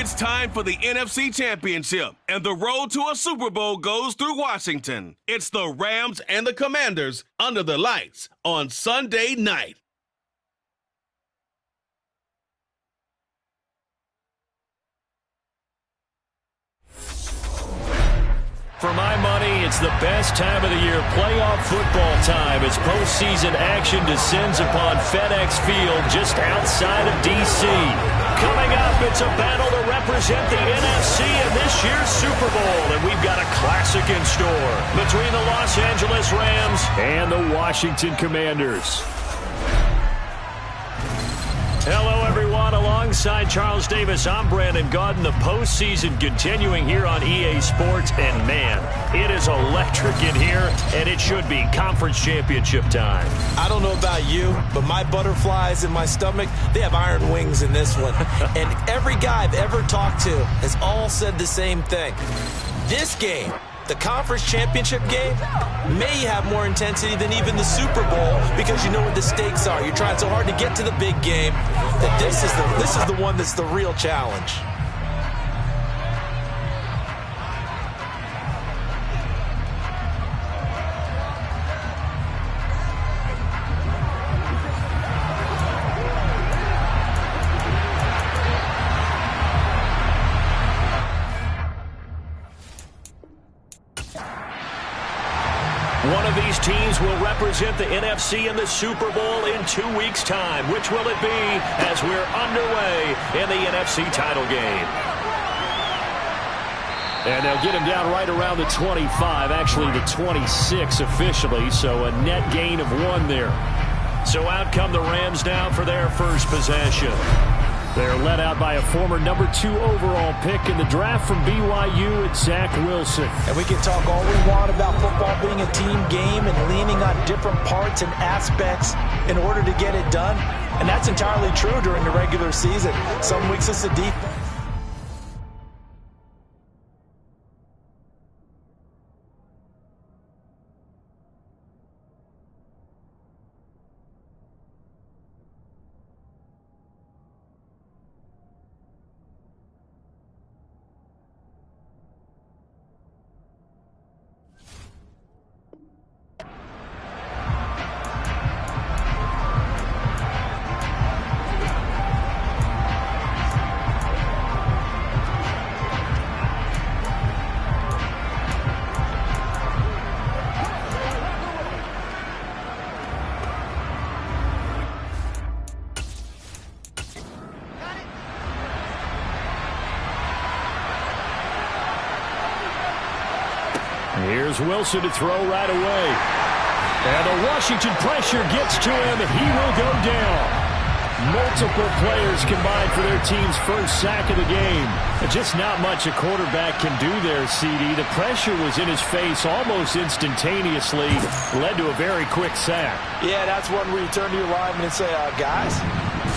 It's time for the NFC Championship, and the road to a Super Bowl goes through Washington. It's the Rams and the Commanders under the lights on Sunday night. For my money, it's the best time of the year, playoff football time, as postseason action descends upon FedEx Field just outside of D.C. Coming up, it's a battle to represent the NFC in this year's Super Bowl, and we've got a classic in store between the Los Angeles Rams and the Washington Commanders. Hello, everyone. Alongside Charles Davis, I'm Brandon Gaudin. The postseason continuing here on EA Sports. And, man, it is electric in here, and it should be conference championship time. I don't know about you, but my butterflies in my stomach, they have iron wings in this one. And every guy I've ever talked to has all said the same thing. This game, the conference championship game, may have more intensity than even the Super Bowl because you know what the stakes are. You're trying so hard to get to the big game that this is the one that's the real challenge. One of these teams will represent the NFC in the Super Bowl in 2 weeks' time. Which will it be as we're underway in the NFC title game? And they'll get him down right around the 25, actually the 26 officially, so a net gain of 1 there. So out come the Rams now for their first possession. They're led out by a former number 2 overall pick in the draft from BYU, it's Zach Wilson. And we can talk all we want about football being a team game and leaning on different parts and aspects in order to get it done. And that's entirely true during the regular season. Some weeks it's the defense. Here's Wilson to throw right away. And the Washington pressure gets to him, and he will go down. Multiple players combined for their team's first sack of the game. Just not much a quarterback can do there, CD. The pressure was in his face almost instantaneously, led to a very quick sack. Yeah, that's one where you turn to your lineman and say, guys,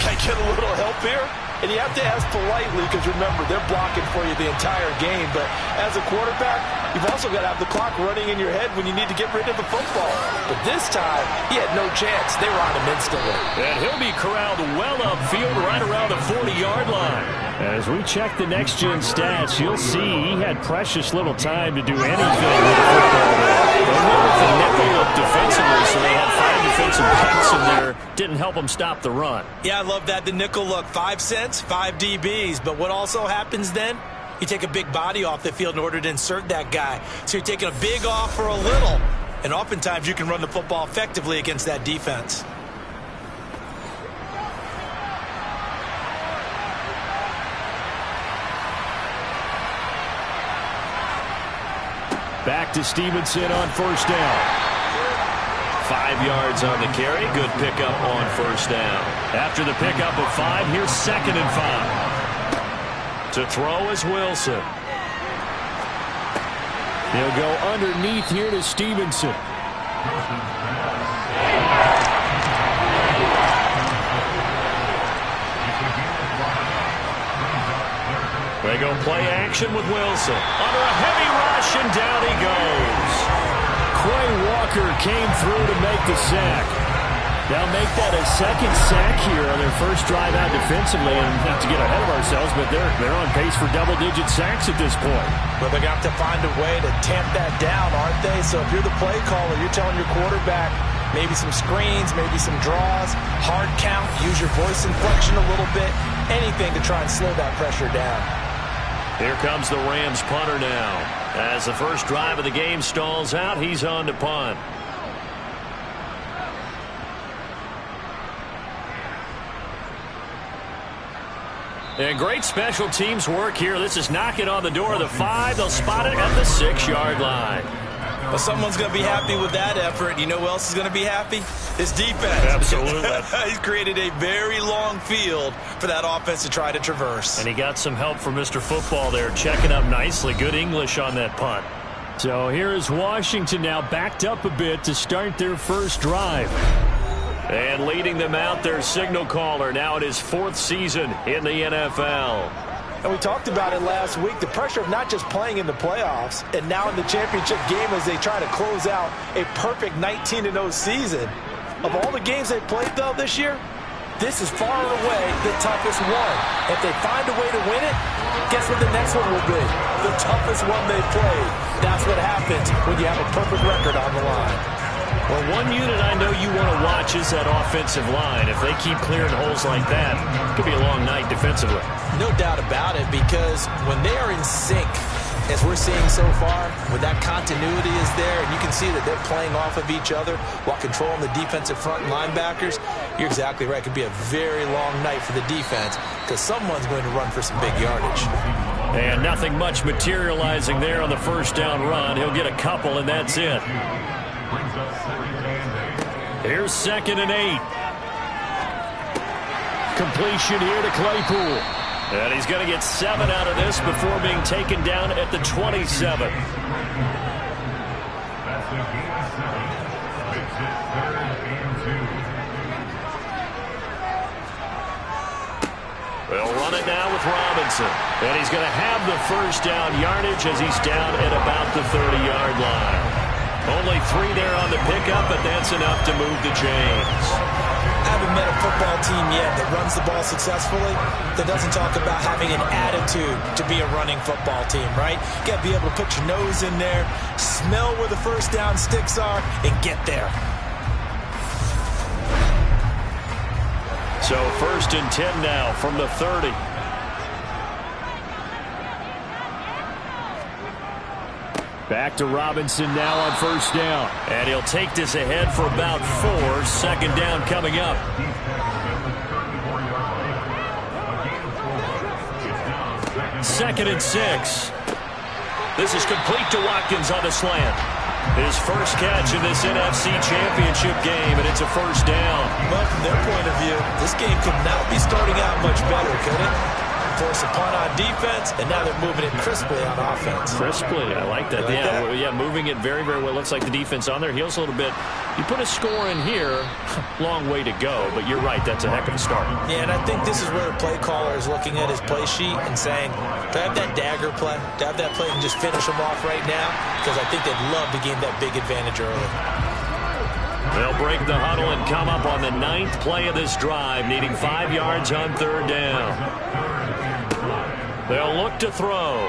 can I get a little help here? And you have to ask politely because, remember, they're blocking for you the entire game. But as a quarterback, you've also got to have the clock running in your head when you need to get rid of the football. But this time, he had no chance. They were on him instantly. And he'll be corralled well upfield right around the 40-yard line. As we check the next-gen stats, you'll see he had precious little time to do anything with the football there. They went with the nickel look defensively, so they had 5 defensive backs in there. Didn't help them stop the run. Yeah, I love that. The nickel look, 5 cents, 5 DBs. But what also happens then? You take a big body off the field in order to insert that guy. So you're taking a big off for a little. And oftentimes you can run the football effectively against that defense. Back to Stevenson on first down. 5 yards on the carry. Good pickup on first down. After the pickup of 5, here's 2nd and 5. To throw is Wilson. He'll go underneath here to Stevenson. They go play action with Wilson. Under a heavy rush, and down he goes. Quay Walker came through to make the sack. They'll make that a second sack here on their first drive out defensively, and not to get ahead of ourselves, but they're on pace for double-digit sacks at this point. But they're going to have to find a way to tamp that down, aren't they? So if you're the play caller, you're telling your quarterback maybe some screens, maybe some draws, hard count, use your voice inflection a little bit, anything to try and slow that pressure down. Here comes the Rams punter now. As the first drive of the game stalls out, he's on to punt. And great special teams work here. This is knocking on the door of the 5. They'll spot it at the 6-yard line. Well, someone's going to be happy with that effort. You know who else is going to be happy? His defense. Absolutely. He's created a very long field for that offense to try to traverse. And he got some help from Mr. Football there, checking up nicely. Good English on that punt. So here is Washington now backed up a bit to start their first drive. And leading them out, their signal caller, now in his 4th season in the NFL. And we talked about it last week, the pressure of not just playing in the playoffs and now in the championship game as they try to close out a perfect 19-0 season. Of all the games they've played, though, this year, this is far and away the toughest one. If they find a way to win it, guess what the next one will be? The toughest one they've played. That's what happens when you have a perfect record on the line. Well, one unit I know you want to watch is that offensive line. If they keep clearing holes like that, it could be a long night defensively. No doubt about it, because when they are in sync, as we're seeing so far, when that continuity is there, and you can see that they're playing off of each other while controlling the defensive front and linebackers, you're exactly right. It could be a very long night for the defense because someone's going to run for some big yardage. And nothing much materializing there on the first down run. He'll get a couple, and that's it. Here's 2nd and 8. Completion here to Claypool. And he's going to get 7 out of this before being taken down at the 27. They'll run it now with Robinson. And he's going to have the first down yardage as he's down at about the 30-yard line. Only 3 there on the pickup, but that's enough to move the chains. I haven't met a football team yet that runs the ball successfully that doesn't talk about having an attitude to be a running football team, right? You got to be able to put your nose in there, smell where the first down sticks are, and get there. So 1st and 10 now from the 30. Back to Robinson now on first down. And he'll take this ahead for about 4. 2nd down coming up. Second and 6. This is complete to Watkins on the slant. His first catch in this NFC Championship game, and it's a first down. Well, from their point of view, this game could not be starting out much better, could it? Force a punt on defense, and now they're moving it crisply on offense. Crisply, I like that. Yeah, moving it very, very well. Looks like the defense on their heels a little bit. You put a score in here, long way to go, but you're right, that's a heck of a start. Yeah, and I think this is where the play caller is looking at his play sheet and saying, do I have that dagger play? Do I have that play and just finish them off right now? Because I think they'd love to gain that big advantage early. They'll break the huddle and come up on the 9th play of this drive, needing 5 yards on 3rd down. They'll look to throw.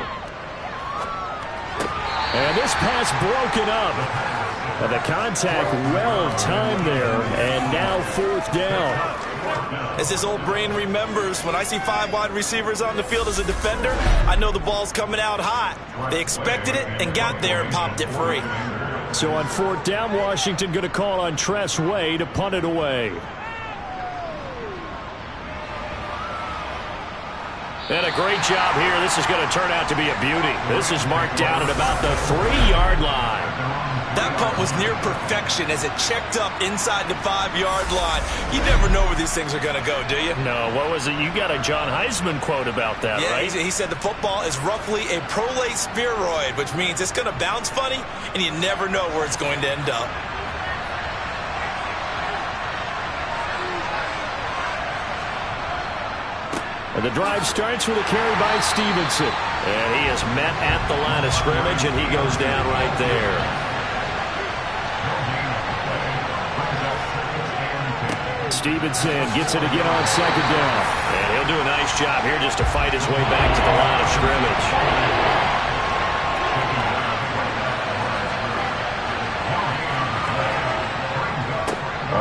And this pass broken up. But the contact well-timed there, and now 4th down. As his old brain remembers, when I see 5 wide receivers on the field as a defender, I know the ball's coming out hot. They expected it and got there and popped it free. So on 4th down, Washington going to call on Tress Way to punt it away. And a great job here. This is going to turn out to be a beauty. This is marked down at about the 3-yard line. That punt was near perfection as it checked up inside the 5-yard line. You never know where these things are going to go, do you? No, what was it? You got a John Heisman quote about that, right? Yeah, he said the football is roughly a prolate spheroid, which means it's going to bounce funny, and you never know where it's going to end up. And the drive starts with a carry by Stevenson. And he is met at the line of scrimmage, and he goes down right there. Stevenson gets it again on second down. And he'll do a nice job here just to fight his way back to the line of scrimmage.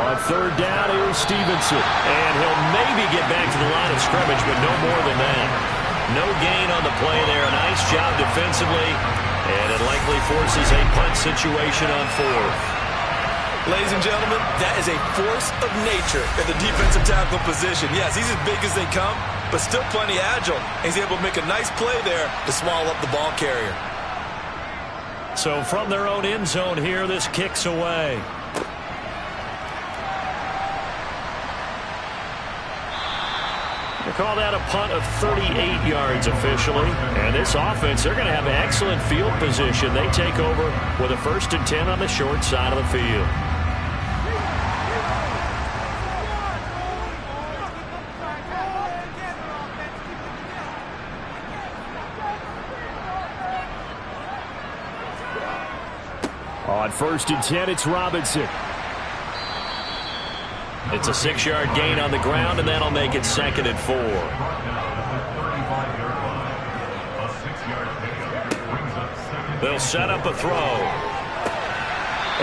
On third down, here's Stevenson. And he'll maybe get back to the line of scrimmage, but no more than that. No gain on the play there. A nice job defensively. And it likely forces a punt situation on fourth. Ladies and gentlemen, that is a force of nature in the defensive tackle position. Yes, he's as big as they come, but still plenty agile. He's able to make a nice play there to swallow up the ball carrier. So from their own end zone here, this kicks away. They call that a punt of 38 yards officially. And this offense, they're going to have excellent field position. They take over with a 1st and 10 on the short side of the field. On 1st and 10, it's Robinson. It's a 6-yard gain on the ground, and that'll make it 2nd and 4. They'll set up a throw.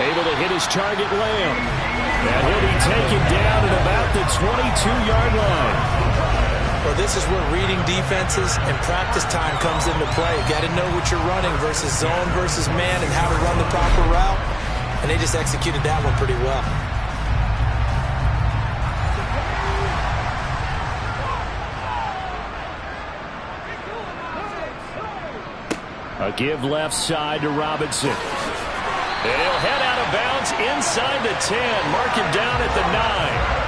Able to hit his target, Lamb. And he'll be taken down at about the 22-yard line. Well, this is where reading defenses and practice time comes into play. You got to know what you're running versus zone versus man and how to run the proper route. And they just executed that one pretty well. A give left side to Robinson. And he'll head out of bounds inside the 10. Mark him down at the 9.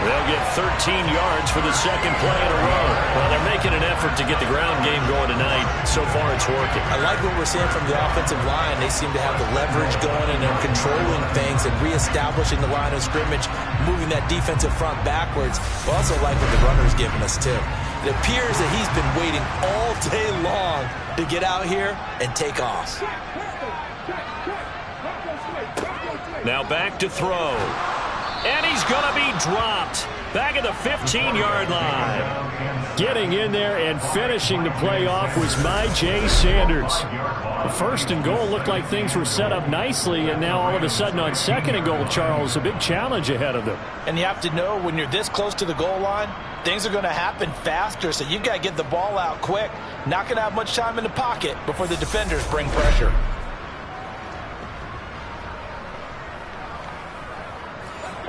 They'll get 13 yards for the second play in a row. Well, they're making an effort to get the ground game going tonight. So far, it's working. I like what we're seeing from the offensive line. They seem to have the leverage going, and they're controlling things and reestablishing the line of scrimmage, moving that defensive front backwards. I also like what the runner's giving us, too. It appears that he's been waiting all day long to get out here and take off. Now back to throw. And he's going to be dropped back at the 15-yard line. Getting in there and finishing the play off was Myjai Sanders. The 1st and goal looked like things were set up nicely, and now all of a sudden on 2nd and goal, Charles, a big challenge ahead of them. And you have to know when you're this close to the goal line, things are going to happen faster, so you've got to get the ball out quick. Not going to have much time in the pocket before the defenders bring pressure.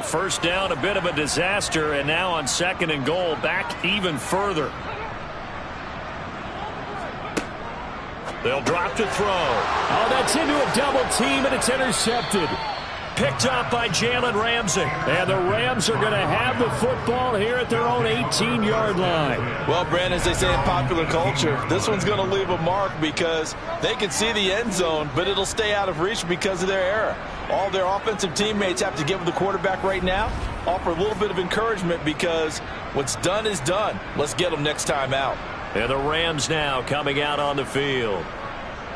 First down, a bit of a disaster, and now on 2nd and goal, back even further. They'll drop to throw. Oh, that's into a double team, and it's intercepted. Picked up by Jalen Ramsey. And the Rams are going to have the football here at their own 18-yard line. Well, Brandon, as they say in popular culture, this one's going to leave a mark because they can see the end zone, but it'll stay out of reach because of their error. All their offensive teammates have to give the quarterback right now, offer a little bit of encouragement because what's done is done. Let's get them next time out. And the Rams now coming out on the field.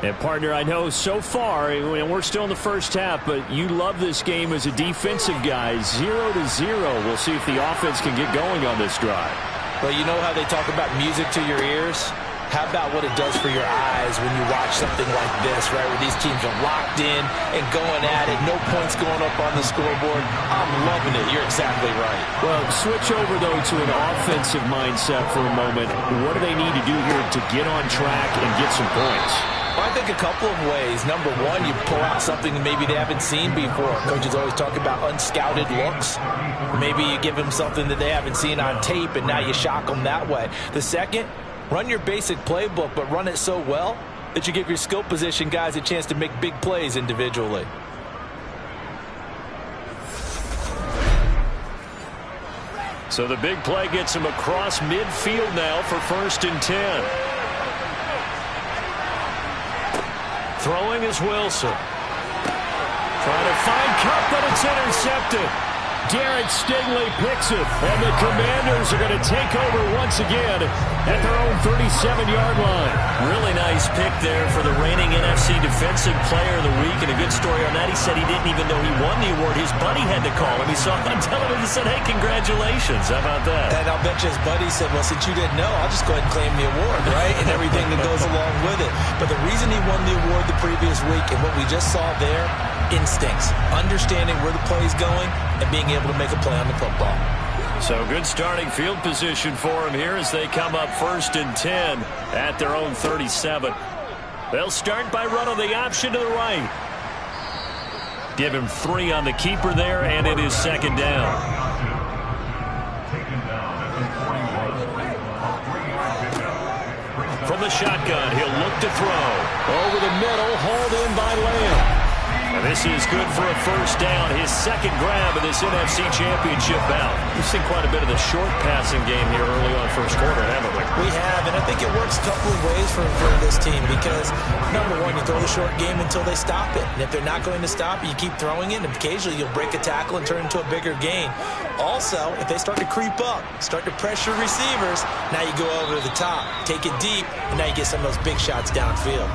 And, partner, I know so far, and we're still in the first half, but you love this game as a defensive guy. 0-0. We'll see if the offense can get going on this drive. Well, you know how they talk about music to your ears? How about what it does for your eyes when you watch something like this, right, where these teams are locked in and going at it, no points going up on the scoreboard? I'm loving it. You're exactly right. Well, switch over, though, to an offensive mindset for a moment. What do they need to do here to get on track and get some points? Well, I think a couple of ways. Number one, you pull out something that maybe they haven't seen before. Coaches always talk about unscouted looks. Maybe you give them something that they haven't seen on tape, and now you shock them that way. The second, run your basic playbook, but run it so well that you give your skill position guys a chance to make big plays individually. So the big play gets him across midfield now for 1st and 10. Throwing is Wilson. Trying to find Kupp, but it's intercepted. Derek Stingley picks it, and the Commanders are going to take over once again at their own 37-yard line. Really nice pick there for the reigning NFC Defensive Player of the Week, and a good story on that. He said he didn't even know he won the award. His buddy had to call him. He saw it on television and said, hey, congratulations. How about that? And I'll bet you his buddy said, well, since you didn't know, I'll just go ahead and claim the award, right? And everything that goes along with it. But the reason he won the award the previous week and what we just saw there, instincts, understanding where the play is going, and being able to make a play on the football. So good starting field position for him here as they come up 1st and 10 at their own 37. They'll start by running the option to the right. Give him 3 on the keeper there, and it is 2nd down. From the shotgun, he'll look to throw. Over the middle, hauled in by Lamb. And this is good for a 1st down. His 2nd grab of this NFC Championship bout. We've seen quite a bit of the short passing game here early on 1st quarter, haven't we? We have, and I think it works a couple of ways for this team because, number one, you throw the short game until they stop it. And if they're not going to stop it, you keep throwing it, and occasionally you'll break a tackle and turn it into a bigger gain. Also, if they start to creep up, start to pressure receivers, now you go over to the top, take it deep, and now you get some of those big shots downfield.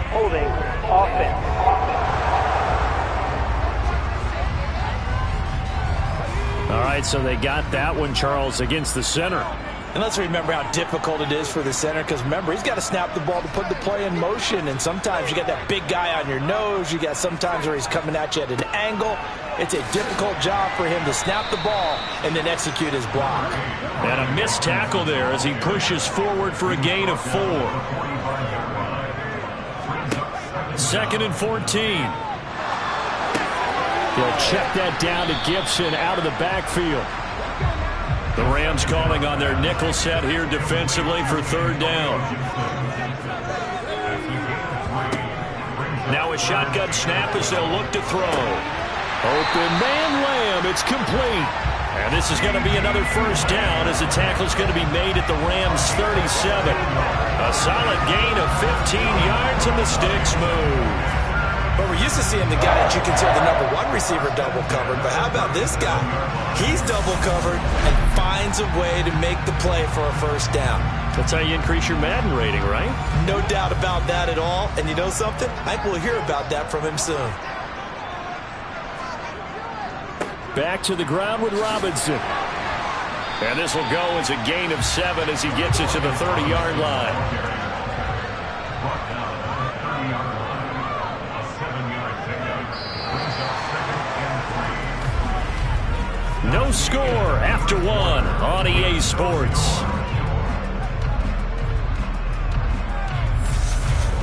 Holding offense. All right, so they got that one, Charles, against the center. And let's remember how difficult it is for the center because, remember, he's got to snap the ball to put the play in motion. And sometimes you got that big guy on your nose. You got sometimes where he's coming at you at an angle. It's a difficult job for him to snap the ball and then execute his block. And a missed tackle there as he pushes forward for a gain of 4. 2nd and 14. He'll check that down to Gibson out of the backfield. The Rams calling on their nickel set here defensively for 3rd down. Now a shotgun snap as they'll look to throw. Open man Lamb, it's complete. And this is going to be another 1st down as the tackle is going to be made at the Rams 37. A solid gain of 15 yards and the sticks move. But we're used to seeing the guy that you consider the number 1 receiver double covered. But how about this guy? He's double covered and finds a way to make the play for a 1st down. That's how you increase your Madden rating, right? No doubt about that at all. And you know something? I think we'll hear about that from him soon. Back to the ground with Robinson. And this will go as a gain of 7 as he gets it to the 30-yard line. No score after 1 on EA Sports.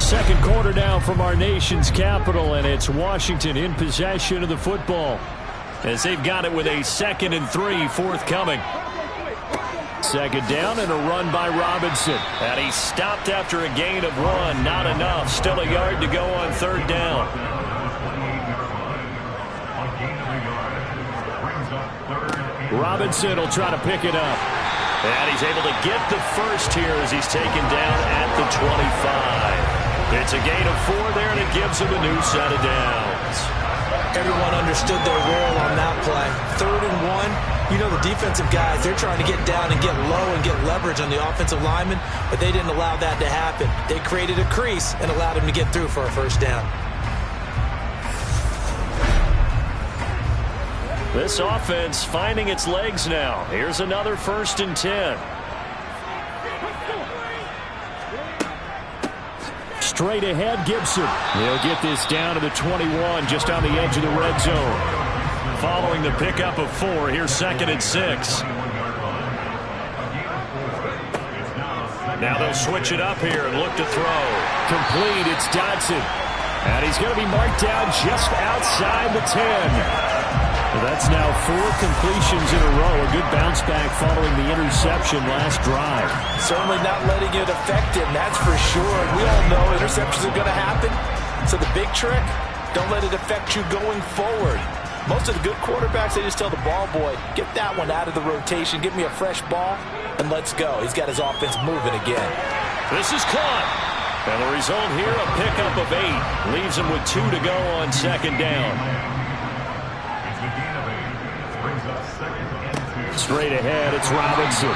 2nd quarter now from our nation's capital, and it's Washington in possession of the football as they've got it with a 2nd and 3 forthcoming. 2nd down and a run by Robinson. And he stopped after a gain of 1. Not enough. Still a yard to go on 3rd down. Robinson will try to pick it up. And he's able to get the 1st here as he's taken down at the 25. It's a gain of 4 there, and it gives him a new set of downs. Everyone understood their role on that play. 3rd and 1. You know the defensive guys, they're trying to get down and get low and get leverage on the offensive lineman, but they didn't allow that to happen. They created a crease and allowed him to get through for a 1st down. This offense finding its legs now. Here's another 1st and 10. Straight ahead, Gibson. He'll get this down to the 21, just on the edge of the red zone. Following the pickup of 4, here's 2nd and 6. Now they'll switch it up here and look to throw. Complete, it's Dodson. And he's going to be marked down just outside the 10. That's now 4 completions in a row. A good bounce back following the interception last drive. Certainly not letting it affect him, that's for sure. We all know interceptions are going to happen. So the big trick, don't let it affect you going forward. Most of the good quarterbacks, they just tell the ball boy, get that one out of the rotation, give me a fresh ball, and let's go. He's got his offense moving again. This is caught. And the result here, a pickup of 8. Leaves him with 2 to go on 2nd down. Straight ahead, it's Robinson.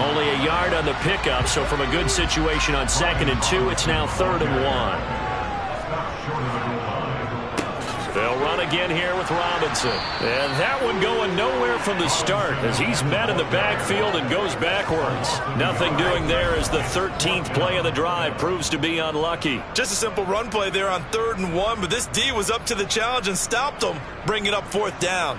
Only a yard on the pickup, so from a good situation on 2nd and 2, it's now 3rd and 1. They'll run again here with Robinson. And that one going nowhere from the start as he's met in the backfield and goes backwards. Nothing doing there as the 13th play of the drive proves to be unlucky. Just a simple run play there on 3rd and 1, but this D was up to the challenge and stopped him, bringing up 4th down.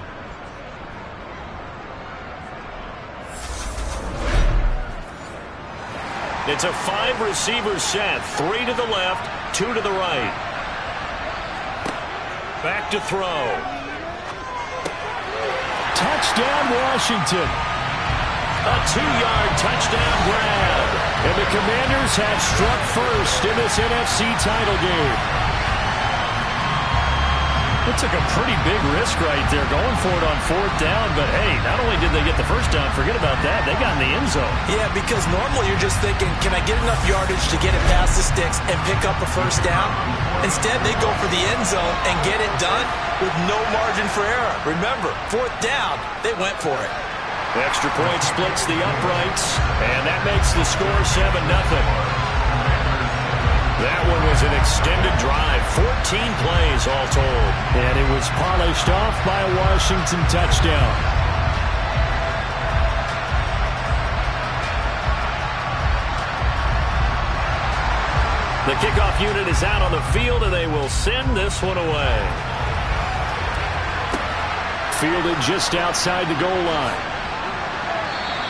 It's a 5-receiver set, 3 to the left, 2 to the right. Back to throw. Touchdown, Washington. A 2-yard touchdown grab. And the Commanders have struck first in this NFC title game. It took a pretty big risk right there going for it on 4th down. But, hey, not only did they get the first down, forget about that, they got in the end zone. Yeah, because normally you're just thinking, can I get enough yardage to get it past the sticks and pick up a first down? Instead, they go for the end zone and get it done with no margin for error. Remember, 4th down, they went for it. The extra point splits the uprights, and that makes the score 7-0. That one was an extended drive, 14 plays all told. And it was polished off by a Washington touchdown. The kickoff unit is out on the field, and they will send this one away. Fielded just outside the goal line.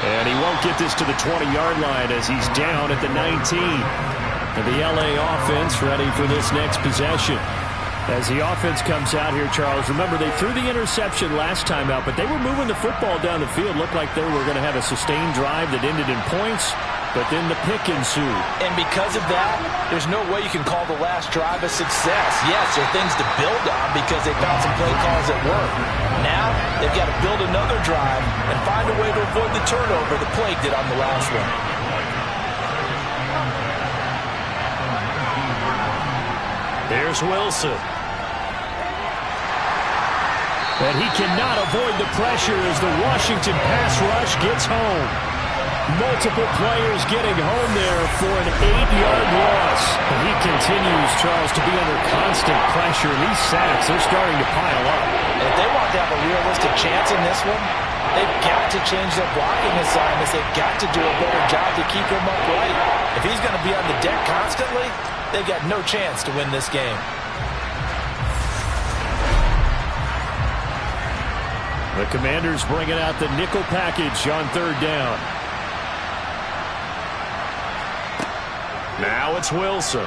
And he won't get this to the 20-yard line as he's down at the 19. And the LA offense ready for this next possession. As the offense comes out here, Charles, remember they threw the interception last time out, but they were moving the football down the field. Looked like they were going to have a sustained drive that ended in points, but then the pick ensued. And because of that, there's no way you can call the last drive a success. Yes, there are things to build on because they found some play calls that work. Now, they've got to build another drive and find a way to avoid the turnover that plagued it on the last one. Here's Wilson. And he cannot avoid the pressure as the Washington pass rush gets home. Multiple players getting home there for an 8-yard loss. And he continues, Charles, to be under constant pressure. And these sacks, they're starting to pile up. If they want to have a realistic chance in this one, they've got to change their blocking assignments. They've got to do a better job to keep him upright. If he's going to be on the deck constantly, they've got no chance to win this game. The Commanders bringing out the nickel package on 3rd down. Now it's Wilson.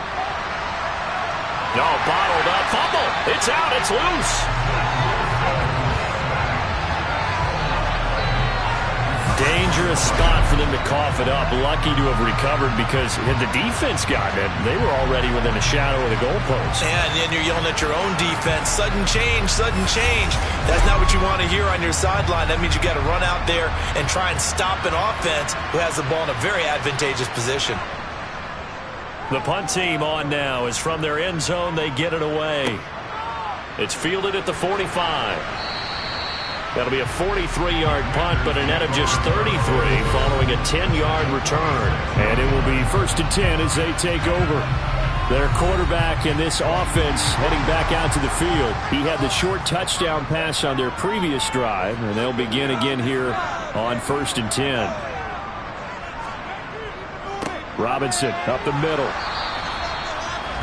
Bottled up. Fumble. It's out. It's loose. Dangerous spot for them to cough it up. Lucky to have recovered because had the defense gotten it, they were already within a shadow of the goalpost. And then you're yelling at your own defense. Sudden change, sudden change. That's not what you want to hear on your sideline. That means you got to run out there and try and stop an offense who has the ball in a very advantageous position. The punt team on now is from their end zone. They get it away. It's fielded at the 45. That'll be a 43-yard punt, but a net of just 33 following a 10-yard return. And it will be 1st and 10 as they take over. Their quarterback in this offense heading back out to the field. He had the short touchdown pass on their previous drive, and they'll begin again here on 1st and 10. Robinson up the middle.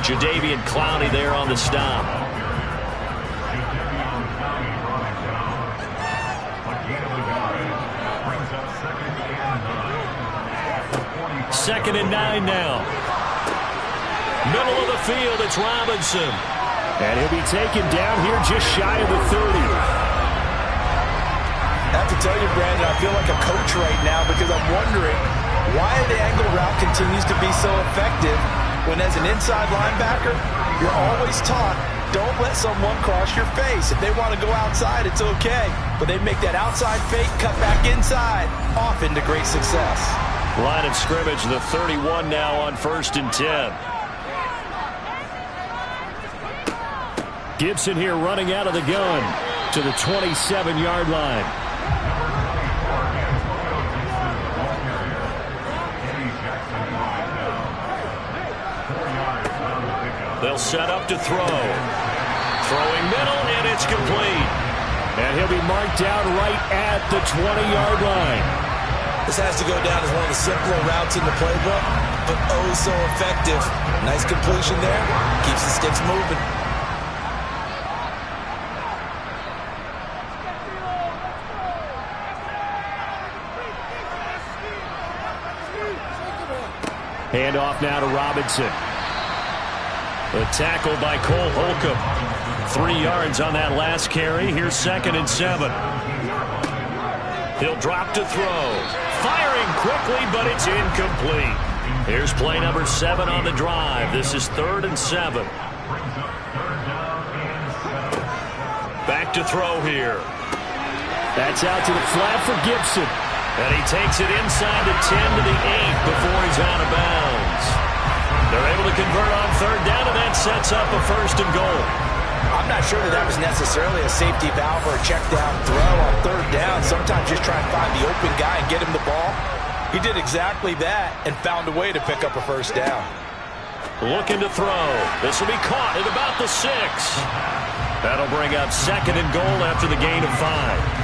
Jadeveon Clowney there on the stop. Second and 9 now. Middle of the field, it's Robinson. And he'll be taken down here just shy of the 30. I have to tell you, Brandon, I feel like a coach right now because I'm wondering why the angle route continues to be so effective when as an inside linebacker, you're always taught, don't let someone cross your face. If they want to go outside, it's okay. But they make that outside fake, cut back inside, often to great success. Line of scrimmage, the 31 now on 1st and 10. Gibson here running out of the gun to the 27-yard line. He'll set up to throw. Throwing middle, and it's complete. And he'll be marked down right at the 20-yard line. This has to go down as one of the simpler routes in the playbook, but oh so effective. Nice completion there. Keeps the sticks moving. Handoff now to Robinson. The tackle by Cole Holcomb. 3 yards on that last carry. Here's 2nd and 7. He'll drop to throw. Firing quickly, but it's incomplete. Here's play number 7 on the drive. This is 3rd and 7. Back to throw here. That's out to the flat for Gibson. And he takes it inside the 10 to the 8 before he's out of bounds. They're able to convert on 3rd down, and that sets up a 1st and goal. I'm not sure that was necessarily a safety valve or a check down throw on 3rd down. Sometimes just try and find the open guy and get him the ball. He did exactly that and found a way to pick up a 1st down. Looking to throw. This will be caught at about the 6. That'll bring up 2nd and goal after the gain of 5.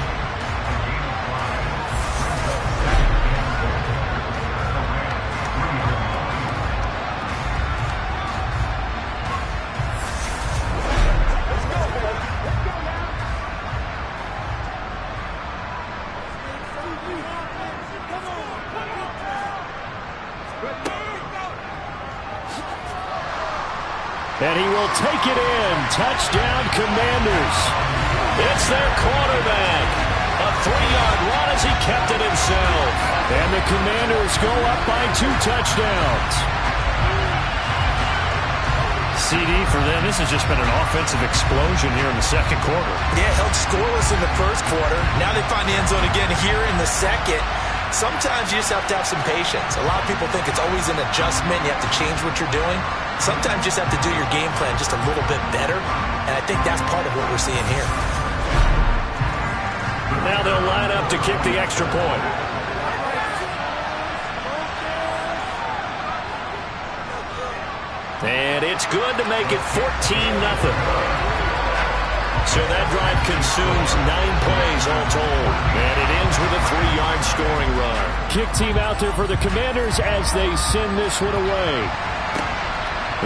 And he will take it in. Touchdown, Commanders. It's their quarterback. A 3-yard run as he kept it himself. And the Commanders go up by 2 touchdowns. CD for them, this has just been an offensive explosion here in the 2nd quarter. Yeah, held scoreless in the 1st quarter. Now they find the end zone again here in the 2nd. Sometimes you just have to have some patience. A lot of people think it's always an adjustment. You have to change what you're doing. Sometimes you just have to do your game plan just a little bit better. And I think that's part of what we're seeing here. Now they'll line up to kick the extra point. And it's good to make it 14-0. So that drive consumes 9 plays all told. And it ends with a 3-yard scoring run. Kick team out there for the Commanders as they send this one away.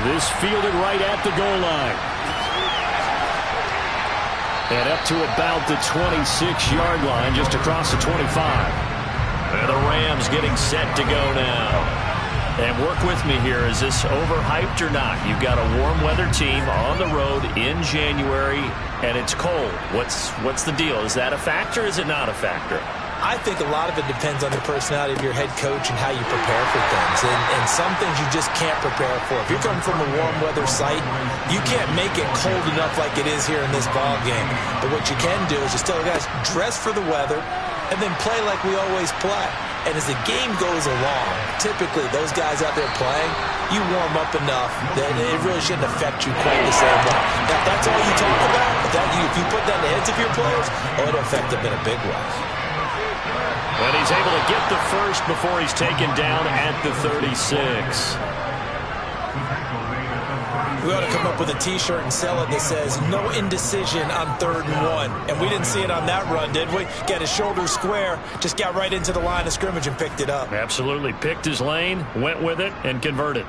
This fielded right at the goal line. And up to about the 26-yard line, just across the 25. And the Rams getting set to go now. And work with me here. Is this overhyped or not? You've got a warm weather team on the road in January, and it's cold. What's the deal? Is that a factor or is it not a factor? I think a lot of it depends on the personality of your head coach and how you prepare for things. And some things you just can't prepare for. If you're coming from a warm weather site, you can't make it cold enough like it is here in this ball game. But what you can do is just tell the guys, dress for the weather, and then play like we always play. And as the game goes along, typically those guys out there playing, you warm up enough that it really shouldn't affect you quite the same way. Now, if that's all you talk about, if you put that in the heads of your players, it'll affect them in a big way. And he's able to get the first before he's taken down at the 36. We ought to come up with a T-shirt and sell it that says, no indecision on 3rd and 1. And we didn't see it on that run, did we? Got his shoulders square, just got right into the line of scrimmage and picked it up. Absolutely. Picked his lane, went with it, and converted.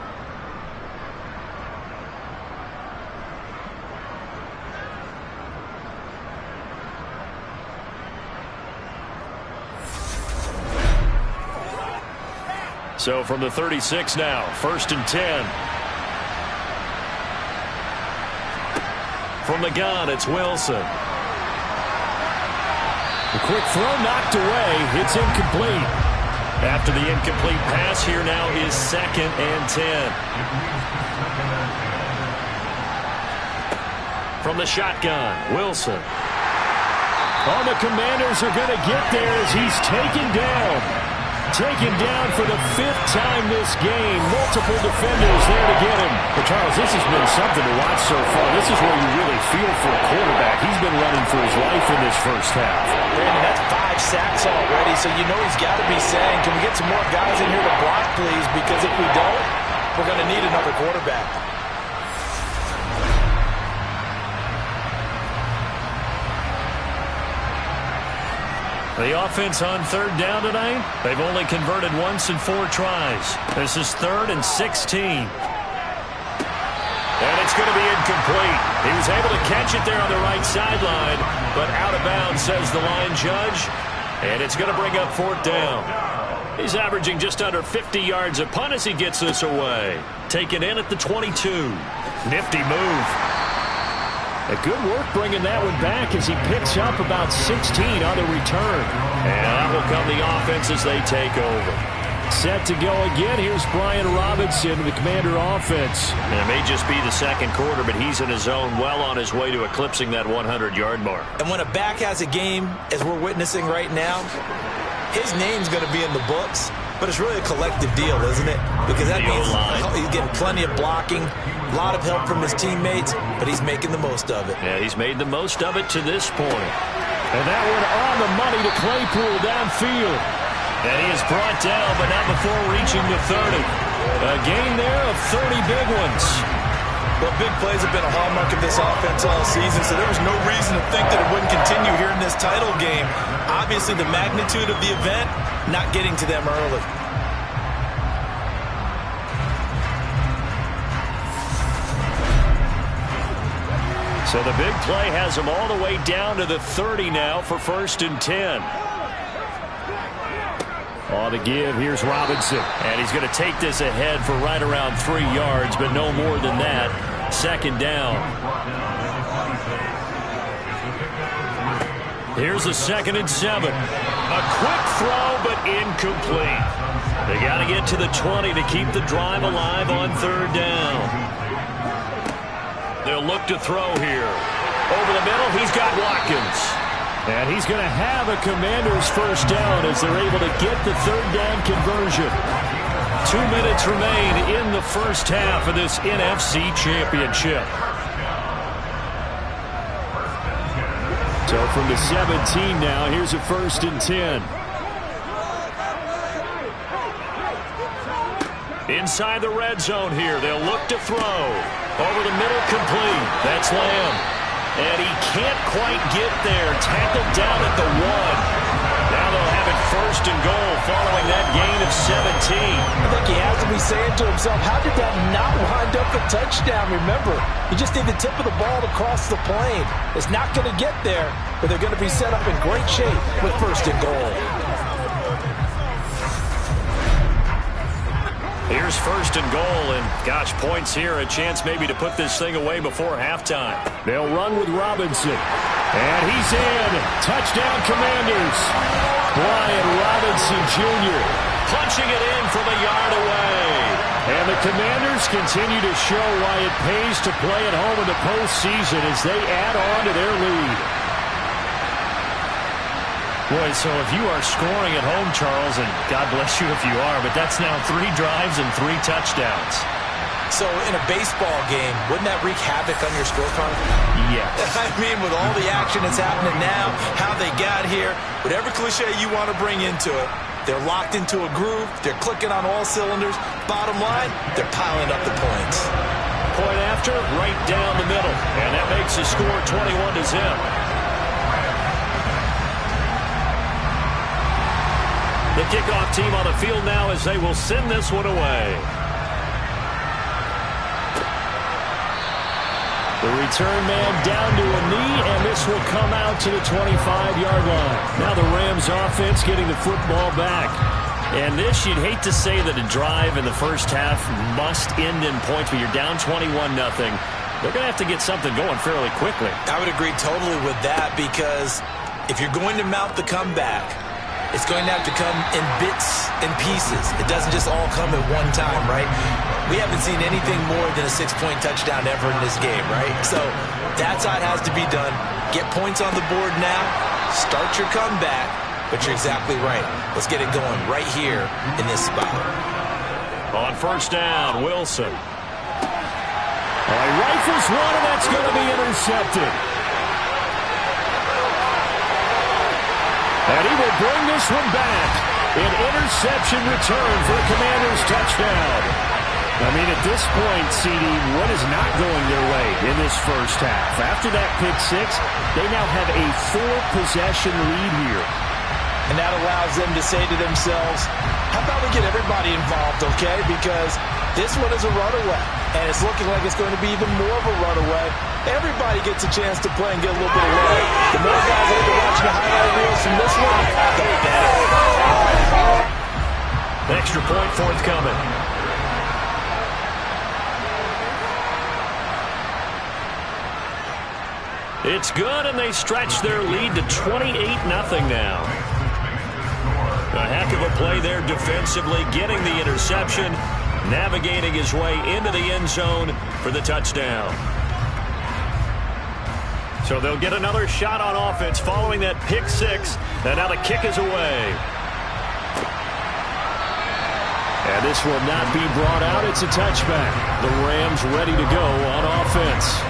So from the 36 now, 1st and 10. From the gun, it's Wilson. The quick throw knocked away. It's incomplete. After the incomplete pass, here now is 2nd and 10. From the shotgun, Wilson. Oh, the Commanders are going to get there as he's taken down. Taken down for the 5th time this game. Multiple defenders there to get him. But Charles, this has been something to watch so far. This is where you really feel for a quarterback. He's been running for his life in this first half. Brandon, that's 5 sacks already, so you know he's got to be saying, can we get some more guys in here to block, please? Because if we don't, we're going to need another quarterback. The offense on third down tonight, they've only converted once in 4 tries. This is 3rd and 16. And it's going to be incomplete. He was able to catch it there on the right sideline, but out of bounds, says the line judge. And it's going to bring up 4th down. He's averaging just under 50 yards a punt as he gets this away. Taken in at the 22. Nifty move. A good work bringing that one back as he picks up about 16 on the return. And that will come the offense as they take over. Set to go again. Here's Brian Robinson, the Commander offense. And it may just be the second quarter, but he's in his zone, well on his way to eclipsing that 100-yard mark. And when a back has a game, as we're witnessing right now, his name's going to be in the books, but it's really a collective deal, isn't it? Because that means he's getting plenty of blocking, a lot of help from his teammates, but he's making the most of it. Yeah, he's made the most of it to this point. And that one on the money to Claypool downfield. And he is brought down, but not before reaching the 30. A gain there of 30 big ones. Well, big plays have been a hallmark of this offense all season, so there was no reason to think that it wouldn't continue here in this title game. Obviously, the magnitude of the event, not getting to them early. So the big play has him all the way down to the 30 now for 1st and 10. On the give, here's Robinson. And he's going to take this ahead for right around 3 yards, but no more than that. 2nd down. Here's a 2nd and 7. A quick throw, but incomplete. They got to get to the 20 to keep the drive alive on 3rd down. They'll look to throw here. Over the middle, he's got Watkins. And he's going to have a Commander's 1st down as they're able to get the 3rd down conversion. 2 minutes remain in the first half of this NFC Championship. So from the 17 now, here's a 1st and 10. Inside the red zone here, they'll look to throw. Over the middle, complete. That's Lamb. And he can't quite get there. Tackled down at the 1. Now they'll have it 1st and goal following that gain of 17. I think he has to be saying to himself, how did that not wind up a touchdown? Remember, you just need the tip of the ball to cross the plane. It's not going to get there, but they're going to be set up in great shape with 1st and goal. Here's 1st and goal, and gosh, points here, a chance maybe to put this thing away before halftime. They'll run with Robinson, and he's in. Touchdown, Commanders. Brian Robinson Jr. punching it in from a yard away. And the Commanders continue to show why it pays to play at home in the postseason as they add on to their lead. Boy, so if you are scoring at home, Charles, and God bless you if you are, but that's now 3 drives and 3 touchdowns. So in a baseball game, wouldn't that wreak havoc on your scorecard? Yes. I mean, with all the action that's happening now, how they got here, whatever cliche you want to bring into it, they're locked into a groove, they're clicking on all cylinders. Bottom line, they're piling up the points. Point after, right down the middle, and that makes the score 21-0. The kickoff team on the field now as they will send this one away. The return man down to a knee, and this will come out to the 25-yard line. Now the Rams offense getting the football back. And this, you'd hate to say that a drive in the first half must end in points, but you're down 21-0. They're going to have to get something going fairly quickly. I would agree totally with that, because if you're going to mount the comeback, it's going to have to come in bits and pieces. It doesn't just all come at one time, right? We haven't seen anything more than a 6-point touchdown ever in this game, right? So that's how it has to be done. Get points on the board now. Start your comeback. But you're exactly right. Let's get it going right here in this spot. On 1st down, Wilson. He rifles one, and that's going to be intercepted. And he will bring this one back. An interception return for a Commanders touchdown. I mean, at this point, CD, what is not going their way in this first half? After that pick 6, they now have a 4-possession lead here. And that allows them to say to themselves, how about we get everybody involved, okay? Because this one is a runaway, and it's looking like it's going to be even more of a runaway. Everybody gets a chance to play and get a little bit of love. The more guys that are watching the highlight reels from this one, the better. Extra point forthcoming. It's good, and they stretch their lead to 28-0 now. A heck of a play there defensively, getting the interception, navigating his way into the end zone for the touchdown. So they'll get another shot on offense following that pick six, and now the kick is away. And this will not be brought out. It's a touchback. The Rams ready to go on offense.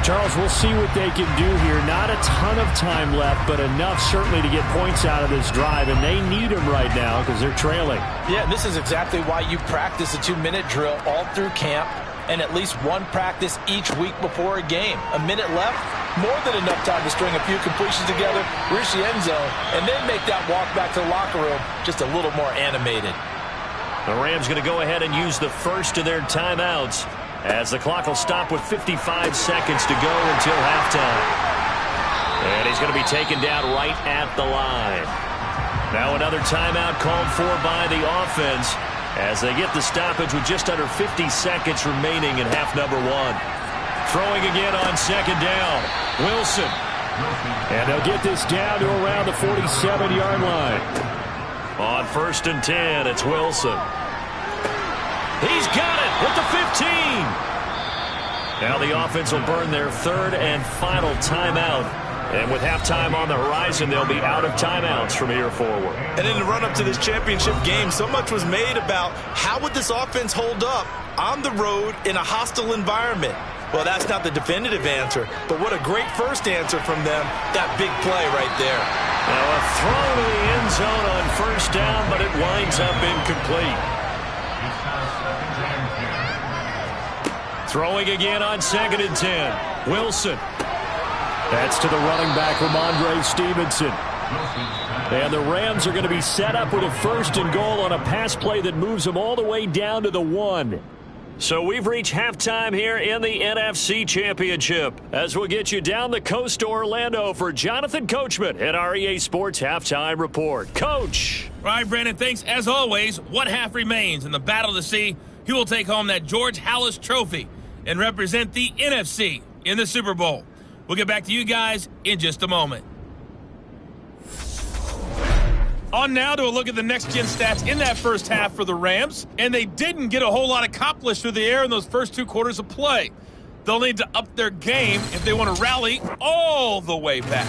Charles, we'll see what they can do here. Not a ton of time left, but enough certainly to get points out of this drive, and they need them right now because they're trailing. Yeah, this is exactly why you practice a 2-minute drill all through camp and at least one practice each week before a game. A minute left, more than enough time to string a few completions together, reach the end zone, and then make that walk back to the locker room just a little more animated. The Rams going to go ahead and use the first of their timeouts, as the clock will stop with 55 seconds to go until halftime. And he's going to be taken down right at the line. Now another timeout called for by the offense as they get the stoppage with just under 50 seconds remaining in half number one. Throwing again on second down. Wilson. And they'll get this down to around the 47-yard line. On 1st and 10, it's Wilson. He's got it at the 15. Now the offense will burn their third and final timeout. And with halftime on the horizon, they'll be out of timeouts from here forward. And in the run-up to this championship game, so much was made about how would this offense hold up on the road in a hostile environment. Well, that's not the definitive answer, but what a great first answer from them, that big play right there. Now a throw to the end zone on 1st down, but it winds up incomplete. Throwing again on 2nd and 10. Wilson. That's to the running back, Ramondre Stevenson. And the Rams are going to be set up with a 1st and goal on a pass play that moves them all the way down to the 1. So we've reached halftime here in the NFC Championship, as we'll get you down the coast to Orlando for Jonathan Coachman at our EA Sports Halftime Report. Coach. All right, Brandon, thanks. As always, one half remains in the battle to see who will take home that George Halas Trophy and represent the NFC in the Super Bowl. We'll get back to you guys in just a moment. On now to a look at the next-gen stats in that first half for the Rams, and they didn't get a whole lot accomplished through the air in those first 2 quarters of play. They'll need to up their game if they want to rally all the way back.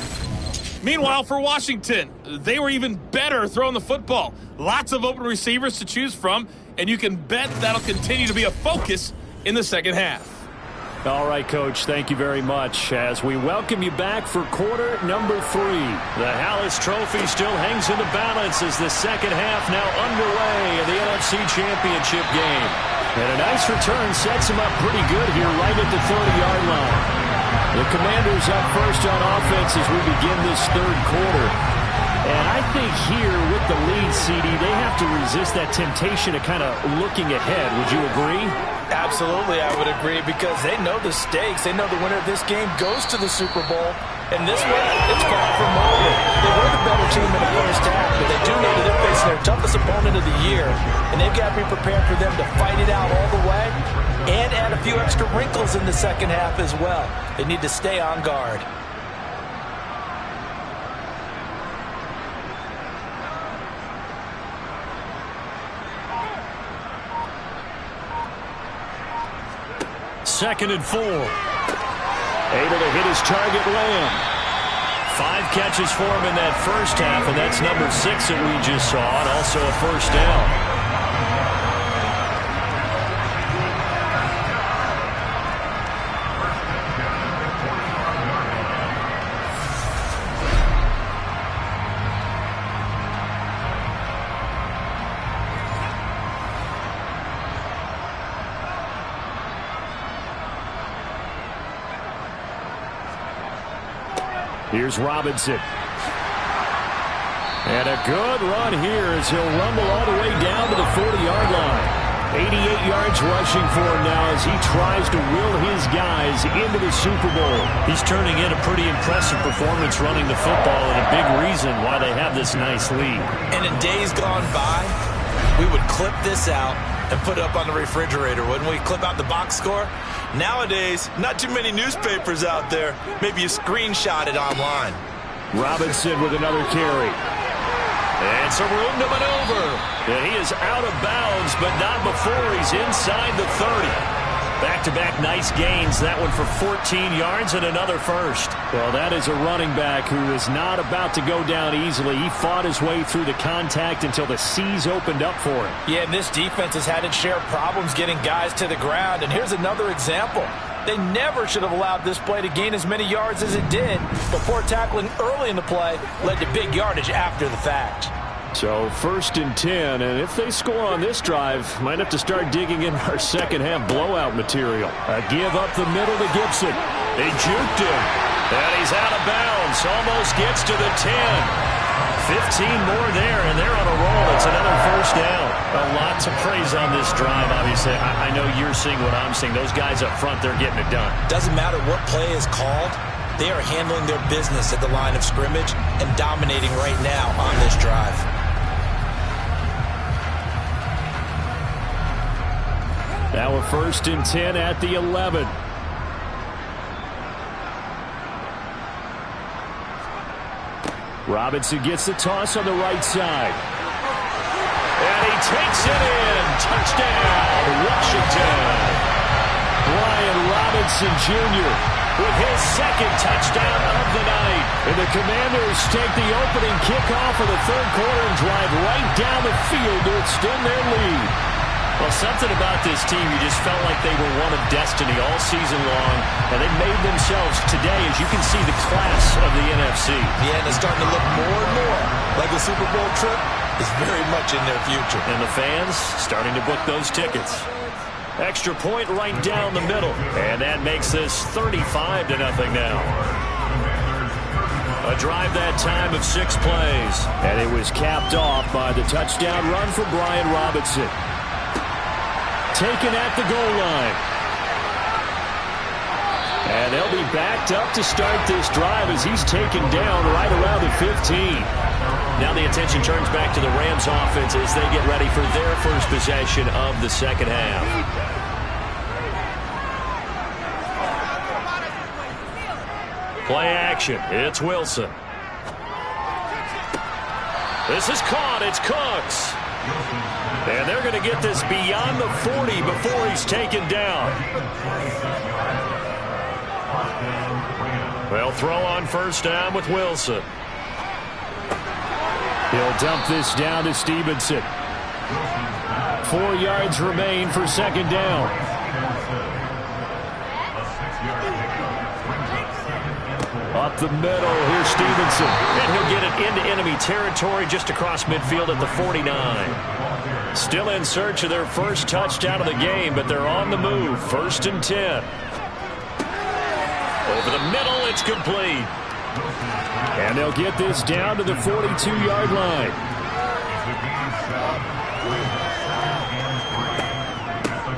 Meanwhile, for Washington, they were even better throwing the football. Lots of open receivers to choose from, and you can bet that'll continue to be a focus in the second half. All right, Coach, thank you very much as we welcome you back for quarter number 3. The Halas Trophy still hangs in the balance as the second half now underway in the NFC Championship game. And a nice return sets them up pretty good here right at the 30-yard line. The Commanders up first on offense as we begin this third quarter. And I think here with the lead, CD, they have to resist that temptation of kind of looking ahead. Would you agree? Absolutely, I would agree, because they know the stakes. They know the winner of this game goes to the Super Bowl. And this one, it's far from over. They were the better team in the first half, but they do know that they're facing their toughest opponent of the year. And they've got to be prepared for them to fight it out all the way and add a few extra wrinkles in the second half as well. They need to stay on guard. Second and 4. Able to hit his target, Lamb. 5 catches for him in that first half, and that's number 6 that we just saw, and also a first down. Here's Robinson. And a good run here as he'll rumble all the way down to the 40-yard line. 88 yards rushing for him now as he tries to will his guys into the Super Bowl. He's turning in a pretty impressive performance running the football, and a big reason why they have this nice lead. And in days gone by, we would clip this out and put it up on the refrigerator, wouldn't we? Clip out the box score. Nowadays, not too many newspapers out there. Maybe you screenshot it online. Robinson with another carry. And some room to maneuver. And he is out of bounds, but not before he's inside the 30. Back-to-back nice gains. That one for 14 yards and another first. Well, that is a running back who is not about to go down easily. He fought his way through the contact until the seas opened up for him. Yeah, and this defense has had its share of problems getting guys to the ground. And here's another example. They never should have allowed this play to gain as many yards as it did. But poor tackling early in the play led to big yardage after the fact. So 1st and 10, and if they score on this drive, might have to start digging in our second-half blowout material. A give up the middle to Gibson. They juked him, and he's out of bounds. Almost gets to the 10. 15 more there, and they're on a roll. It's another first down. A lot to praise on this drive, obviously. I know you're seeing what I'm seeing. Those guys up front, they're getting it done. Doesn't matter what play is called. They are handling their business at the line of scrimmage and dominating right now on this drive. Now a 1st and 10 at the 11. Robinson gets the toss on the right side. And he takes it in. Touchdown, Washington. Brian Robinson Jr. with his second touchdown of the night. And the Commanders take the opening kickoff of the 3rd quarter and drive right down the field to extend their lead. Well, something about this team, you just felt like they were one of destiny all season long, and they made themselves today, as you can see, the class of the NFC. Yeah, and it's starting to look more and more like the Super Bowl trip is very much in their future. And the fans starting to book those tickets. Extra point right down the middle, and that makes this 35-0 now. A drive that time of 6 plays. And it was capped off by the touchdown run for Brian Robinson. Taken at the goal line. And they'll be backed up to start this drive as he's taken down right around the 15. Now the attention turns back to the Rams offense as they get ready for their first possession of the second half. Play action. It's Wilson. This is caught. It's Cooks. And they're going to get this beyond the 40 before he's taken down. They'll throw on first down with Wilson. He'll dump this down to Stevenson. 4 yards remain for second down. Up the middle, here's Stevenson. And he'll get it into enemy territory just across midfield at the 49. Still in search of their first touchdown of the game, but they're on the move. 1st and 10. Over the middle, it's complete. And they'll get this down to the 42-yard line.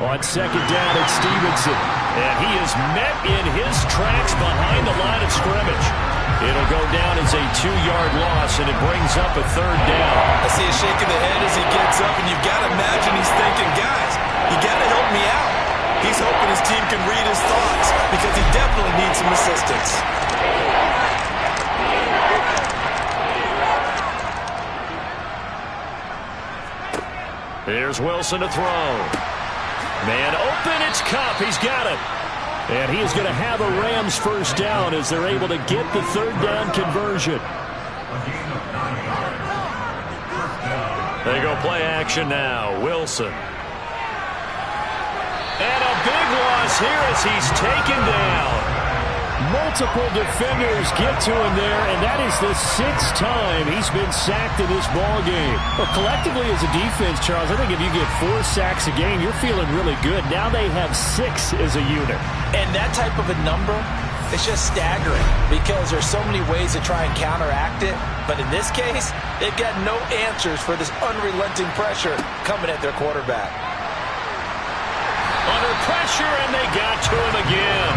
On second down, it's Stevenson. And he is met in his tracks behind the line of scrimmage. It'll go down as a 2-yard loss, and it brings up a 3rd down. I see a shake of the head as he gets up, and you've got to imagine he's thinking, guys, you got to help me out. He's hoping his team can read his thoughts because he definitely needs some assistance. Here's Wilson to throw. Man open, it's Kupp. He's got it. And he is going to have a Rams first down as they're able to get the 3rd down conversion. They go play action now. Wilson. And a big loss here as he's taken down. Multiple defenders get to him there, and that is the 6th time he's been sacked in this ball game. Well, collectively as a defense, Charles, I think if you get 4 sacks a game, you're feeling really good. Now they have 6 as a unit. And that type of a number it's just staggering because there's so many ways to try and counteract it. But in this case, they've got no answers for this unrelenting pressure coming at their quarterback. Under pressure, and they got to him again.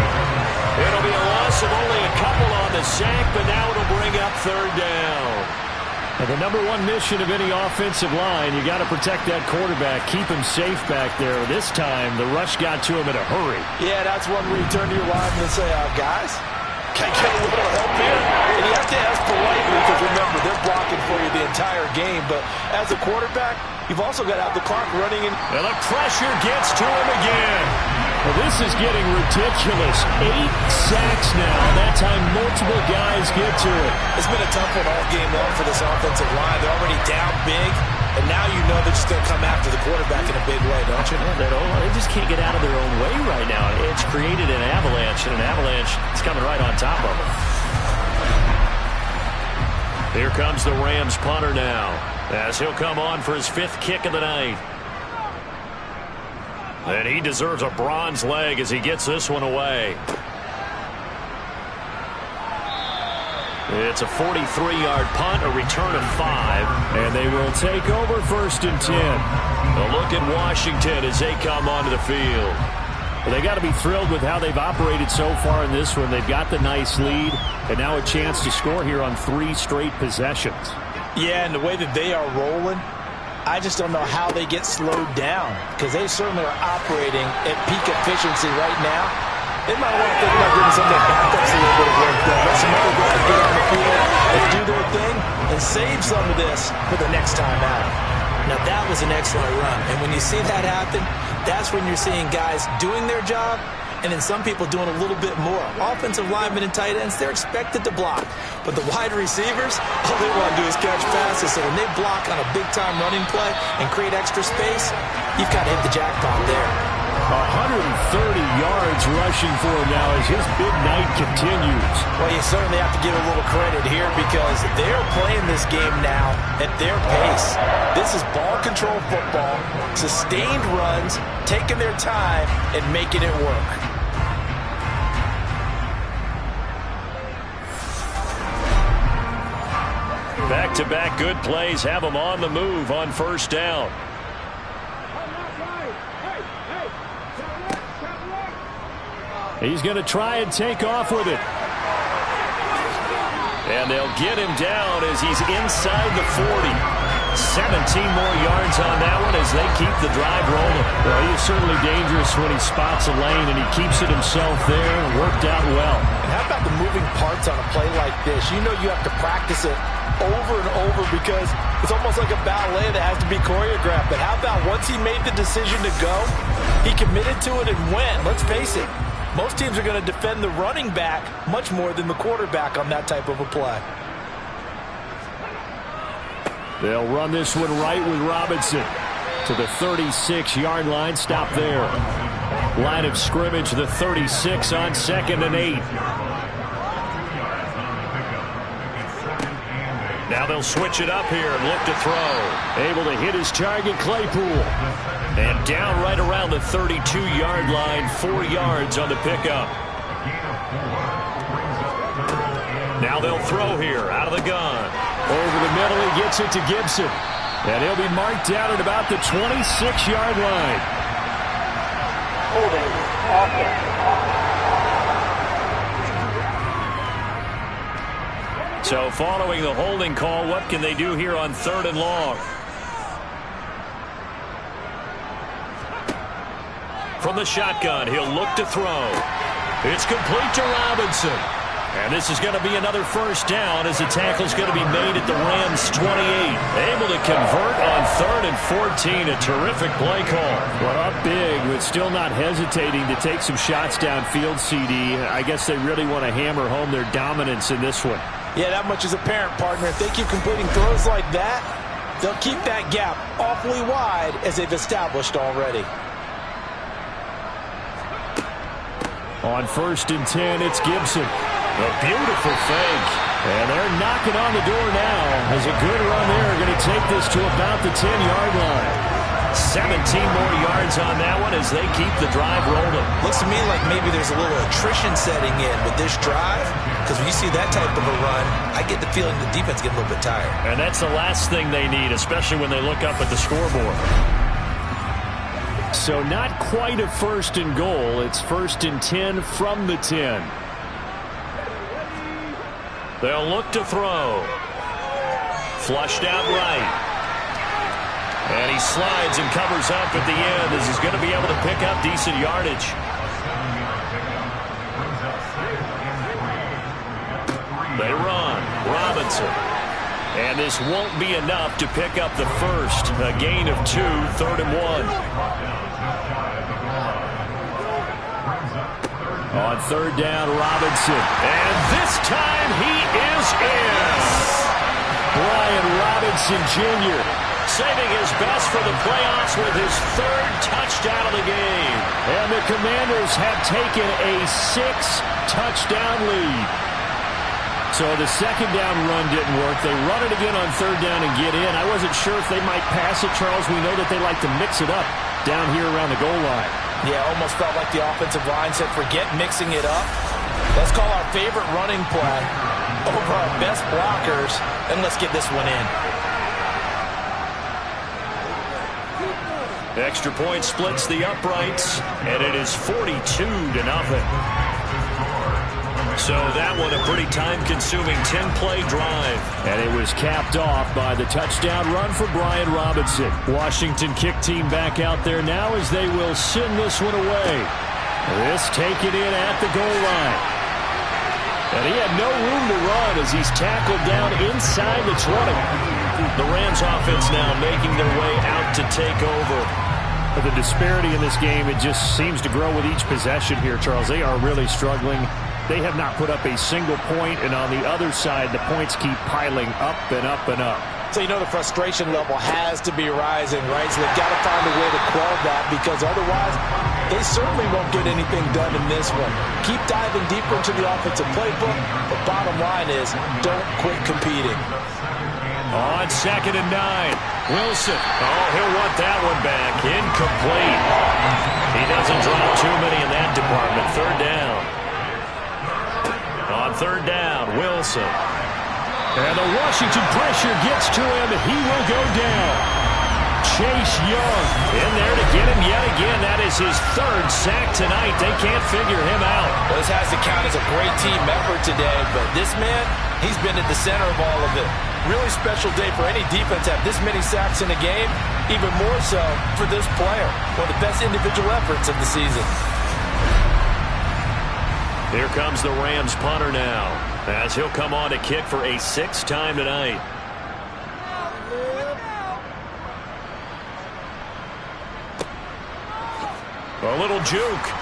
It'll be a loss of only a couple on the sack, but now it'll bring up third down. And the number one mission of any offensive line, you got to protect that quarterback, keep him safe back there. This time, the rush got to him in a hurry. Yeah, that's one where you turn to your lineman and say, guys, can I get a little help here? And you have to ask politely because, remember, they're blocking for you the entire game. But as a quarterback, you've also got to have the clock running. And the pressure gets to him again. Well, this is getting ridiculous. 8 sacks now. That time, multiple guys get to it. It's been a tough one all game long for this offensive line. They're already down big, and now you know they're just going to come after the quarterback in a big way, don't you? Yeah, they just can't get out of their own way right now. It's created an avalanche, and an avalanche is coming right on top of them. Here comes the Rams punter now, as he'll come on for his 5th kick of the night. And he deserves a bronze leg as he gets this one away. It's a 43-yard punt, a return of 5, and they will take over 1st and 10. A look at Washington as they come onto the field. Well, they got to be thrilled with how they've operated so far in this one. They've got the nice lead, and now a chance to score here on 3 straight possessions. Yeah, and the way that they are rolling, I just don't know how they get slowed down because they certainly are operating at peak efficiency right now. They might want to think about giving some of their backups a little bit of work, though. Let some other guys get on the field and do their thing and save some of this for the next time out. Now, that was an excellent run, and when you see that happen, that's when you're seeing guys doing their job and then some people doing a little bit more. Offensive linemen and tight ends, they're expected to block. But the wide receivers, all they want to do is catch passes. So when they block on a big-time running play and create extra space, you've got to hit the jackpot there. 130 yards rushing for him now as his big night continues. Well, you certainly have to give a little credit here because they're playing this game now at their pace. This is ball control football, sustained runs, taking their time and making it work. Back-to-back good plays have them on the move on 1st down. He's going to try and take off with it. And they'll get him down as he's inside the 40. 17 more yards on that one as they keep the drive rolling. Well, he is certainly dangerous when he spots a lane, and he keeps it himself there and worked out well. And how about the moving parts on a play like this? You know you have to practice it over and over because it's almost like a ballet that has to be choreographed. But how about once he made the decision to go, he committed to it and went. Let's face it, most teams are going to defend the running back much more than the quarterback on that type of a play. They'll run this one right with Robinson to the 36-yard line. Stop there. Line of scrimmage, the 36 on 2nd and 8. Now they'll switch it up here and look to throw. Able to hit his target, Claypool. And down right around the 32-yard line, 4 yards on the pickup. Now they'll throw here out of the gun. Over the middle, he gets it to Gibson. And he'll be marked down at about the 26-yard line. Holding, offense. So following the holding call, what can they do here on 3rd and long? From the shotgun, he'll look to throw. It's complete to Robinson. And this is going to be another 1st down as the tackle's going to be made at the Rams' 28. Able to convert on 3rd and 14. A terrific play call. Well, up big, but still not hesitating to take some shots downfield, CD. I guess they really want to hammer home their dominance in this one. Yeah, that much is apparent, partner. If they keep completing throws like that, they'll keep that gap awfully wide as they've established already. On 1st and 10, it's Gibson. A beautiful fake. And they're knocking on the door now as a good run there. Going to take this to about the 10-yard line. 17 more yards on that one as they keep the drive rolling. Looks to me like maybe there's a little attrition setting in with this drive, because when you see that type of a run, I get the feeling the defense gets a little bit tired. And that's the last thing they need, especially when they look up at the scoreboard. So not quite a 1st and goal. It's 1st and 10 from the 10. They'll look to throw. Flushed out right. And he slides and covers up at the end as he's going to be able to pick up decent yardage. They run. Robinson. And this won't be enough to pick up the first. A gain of 2, 3rd and 1. On 3rd down, Robinson. And this time he is in. Brian Robinson Jr. saving his best for the playoffs with his 3rd touchdown of the game. And the Commanders have taken a 6-touchdown lead. So the 2nd down run didn't work. They run it again on 3rd down and get in. I wasn't sure if they might pass it, Charles. We know that they like to mix it up down here around the goal line. Yeah, almost felt like the offensive line said, forget mixing it up. Let's call our favorite running play over our best blockers, and let's get this one in. Extra point splits the uprights, and it is 42-0. So that one a pretty time-consuming 10-play drive. And it was capped off by the touchdown run for Brian Robinson. Washington kick team back out there now as they will send this one away. This taken in at the goal line. And he had no room to run as he's tackled down inside the 20. The Rams offense now making their way out to take over. The disparity in this game, it just seems to grow with each possession here, Charles. They are really struggling. They have not put up a single point, and on the other side, the points keep piling up and up and up. So you know the frustration level has to be rising, right? So they've got to find a way to quell that, because otherwise they certainly won't get anything done in this one. Keep diving deeper into the offensive playbook, but bottom line is don't quit competing. On 2nd and 9, Wilson. Oh, he'll want that one back. Incomplete. He doesn't drop too many in that department. 3rd down. On 3rd down, Wilson. And the Washington pressure gets to him. He will go down. Chase Young in there to get him yet again. That is his 3rd sack tonight. They can't figure him out. Well, this has to count as a great team effort today, but this man, he's been at the center of all of it. Really special day for any defense to have this many sacks in a game, even more so for this player. One of the best individual efforts of the season. Here comes the Rams punter now, as he'll come on to kick for a 6th time tonight. A little juke.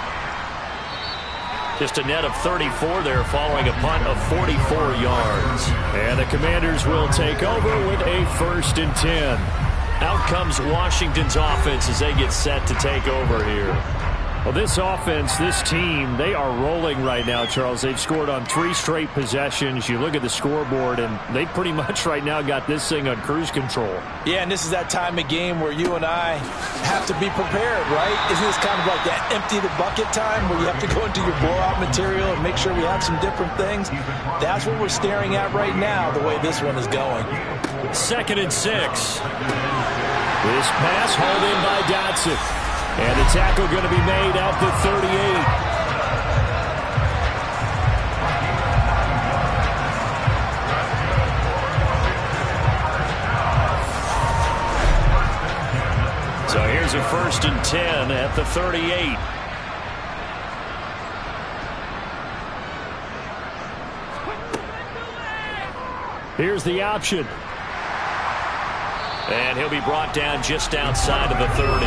Just a net of 34 there following a punt of 44 yards. And the Commanders will take over with a 1st and 10. Out comes Washington's offense as they get set to take over here. Well, this offense, this team, they are rolling right now, Charles. They've scored on 3 straight possessions. You look at the scoreboard, and they pretty much right now got this thing on cruise control. Yeah, and this is that time of game where you and I have to be prepared, right? Isn't this kind of like that empty the bucket time where you have to go into your blowout material and make sure we have some different things? That's what we're staring at right now, the way this one is going. 2nd and 6. This pass hauled in by Dotson. And the tackle going to be made at the 38. So here's a 1st and 10 at the 38. Here's the option. And he'll be brought down just outside of the 30.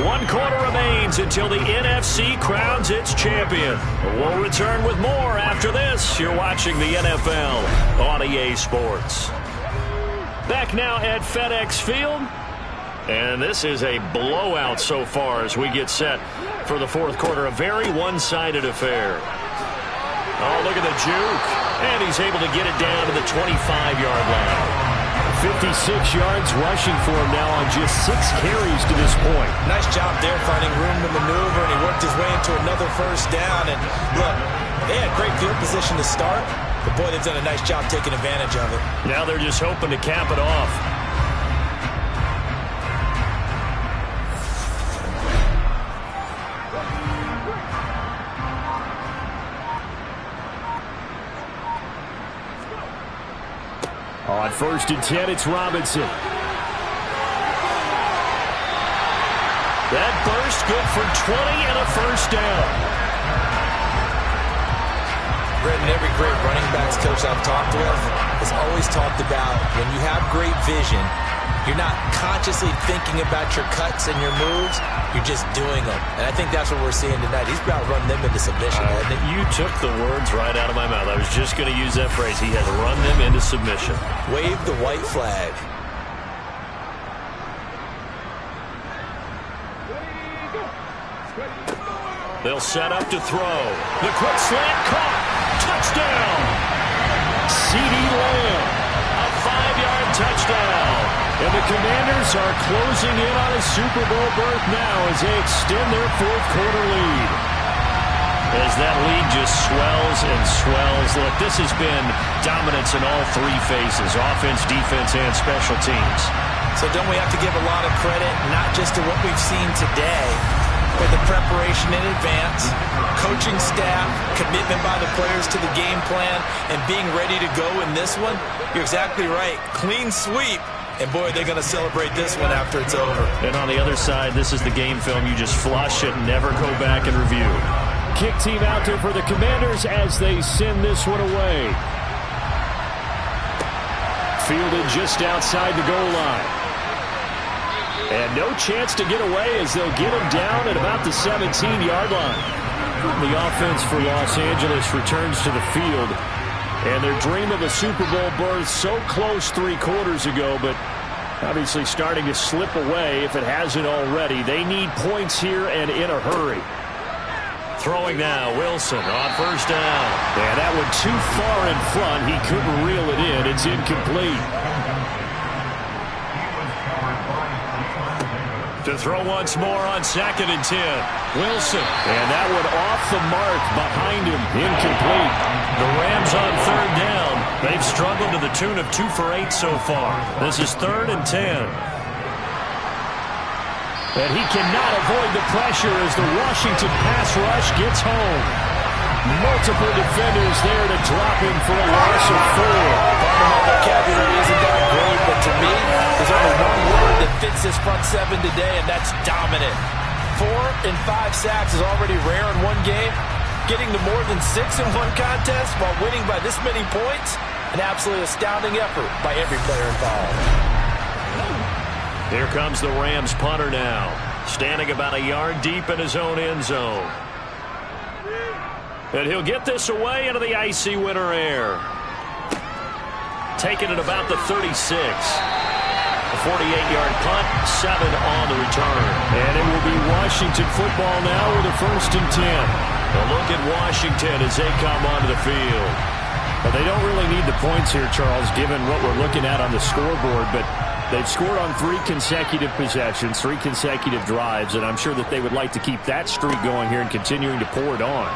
One quarter remains until the NFC crowns its champion. We'll return with more after this. You're watching the NFL on EA Sports. Back now at FedEx Field. And this is a blowout so far as we get set for the fourth quarter. A very one-sided affair. Oh, look at the juke. And he's able to get it down to the 25-yard line. 56 yards rushing for him now on just 6 carries to this point. Nice job there finding room to maneuver, and he worked his way into another first down. And look, they had great field position to start, but boy, they've done a nice job taking advantage of it. Now they're just hoping to cap it off. On 1st and 10, it's Robinson. That burst good for 20 and a first down. Brendan, every great running backs coach I've talked with has always talked about when you have great vision, you're not consciously thinking about your cuts and your moves, you're just doing them. And I think that's what we're seeing tonight. He's about to run them into submission, hasn't he? You took the words right out of my mouth. I was just going to use that phrase. He has run them into submission. Wave the white flag. They'll set up to throw. The quick slant caught. Touchdown. CeeDee Lamb. A 5-yard touchdown. And the Commanders are closing in on a Super Bowl berth now as they extend their fourth quarter lead. As that lead just swells and swells. Look, this has been dominance in all 3 phases, offense, defense, and special teams. So don't we have to give a lot of credit, not just to what we've seen today, but the preparation in advance, coaching staff, commitment by the players to the game plan, and being ready to go in this one? You're exactly right. Clean sweep. And, boy, they're going to celebrate this one after it's over. And on the other side, this is the game film. You just flush it and never go back and review. Kick team out there for the Commanders as they send this one away. Fielded just outside the goal line. And no chance to get away as they'll get him down at about the 17-yard line. The offense for Los Angeles returns to the field. And their dream of a Super Bowl berth so close 3 quarters ago, but obviously starting to slip away if it hasn't already. They need points here and in a hurry. Throwing now, Wilson on first down. Yeah, that one too far in front. He couldn't reel it in. It's incomplete. To throw once more on 2nd and 10. Wilson. And that one off the mark behind him. Incomplete. The Rams on 3rd down. They've struggled to the tune of 2 for 8 so far. This is 3rd and 10. And he cannot avoid the pressure as the Washington pass rush gets home. Multiple defenders there to drop him for a loss of 4. My vocabulary isn't that great, but to me, there's only one word that fits this front 7 today, and that's dominant. 4 and 5 sacks is already rare in one game. Getting to more than 6 in one contest while winning by this many points, an absolutely astounding effort by every player involved. Here comes the Rams punter now, standing about a yard deep in his own end zone. And he'll get this away into the icy winter air. Taking it about the 36. A 48-yard punt, 7 on the return. And it will be Washington football now with a 1st and 10. A look at Washington as they come onto the field. Well, they don't really need the points here, Charles, given what we're looking at on the scoreboard, but they've scored on 3 consecutive possessions, 3 consecutive drives, and I'm sure that they would like to keep that streak going here and continuing to pour it on.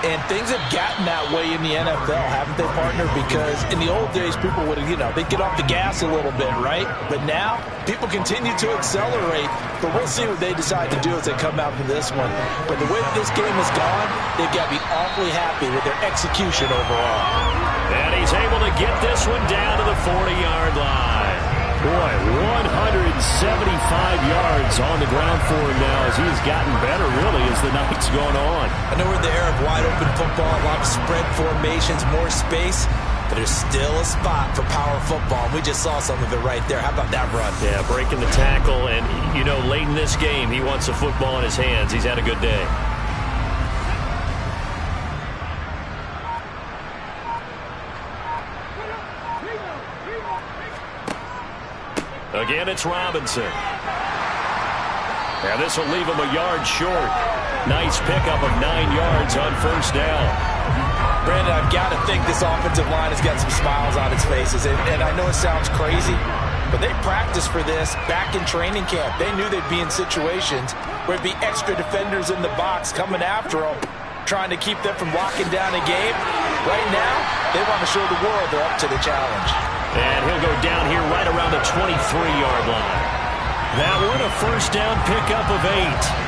And things have gotten that way in the NFL, haven't they, partner? Because in the old days, people would, they'd get off the gas a little bit, right? But now, people continue to accelerate. But we'll see what they decide to do as they come out for this one. But the way that this game has gone, they've got to be awfully happy with their execution overall. And he's able to get this one down to the 40-yard line. Boy, 175 yards on the ground for him now as he's gotten better, really, as the night's gone on. I know we're in the era of wide-open football, a lot of spread formations, more space, but there's still a spot for power football. We just saw some of it right there. How about that run? Yeah, breaking the tackle, and, late in this game, he wants the football in his hands. He's had a good day. Again, it's Robinson. And this will leave him a yard short. Nice pickup of 9 yards on first down. Brandon, I've got to think this offensive line has got some smiles on its faces. And I know it sounds crazy, but they practiced for this back in training camp. They knew they'd be in situations where it'd be extra defenders in the box coming after them, trying to keep them from locking down a game. Right now, they want to show the world they're up to the challenge. And he'll go down here right around the 23-yard line. That one a first down pickup of 8.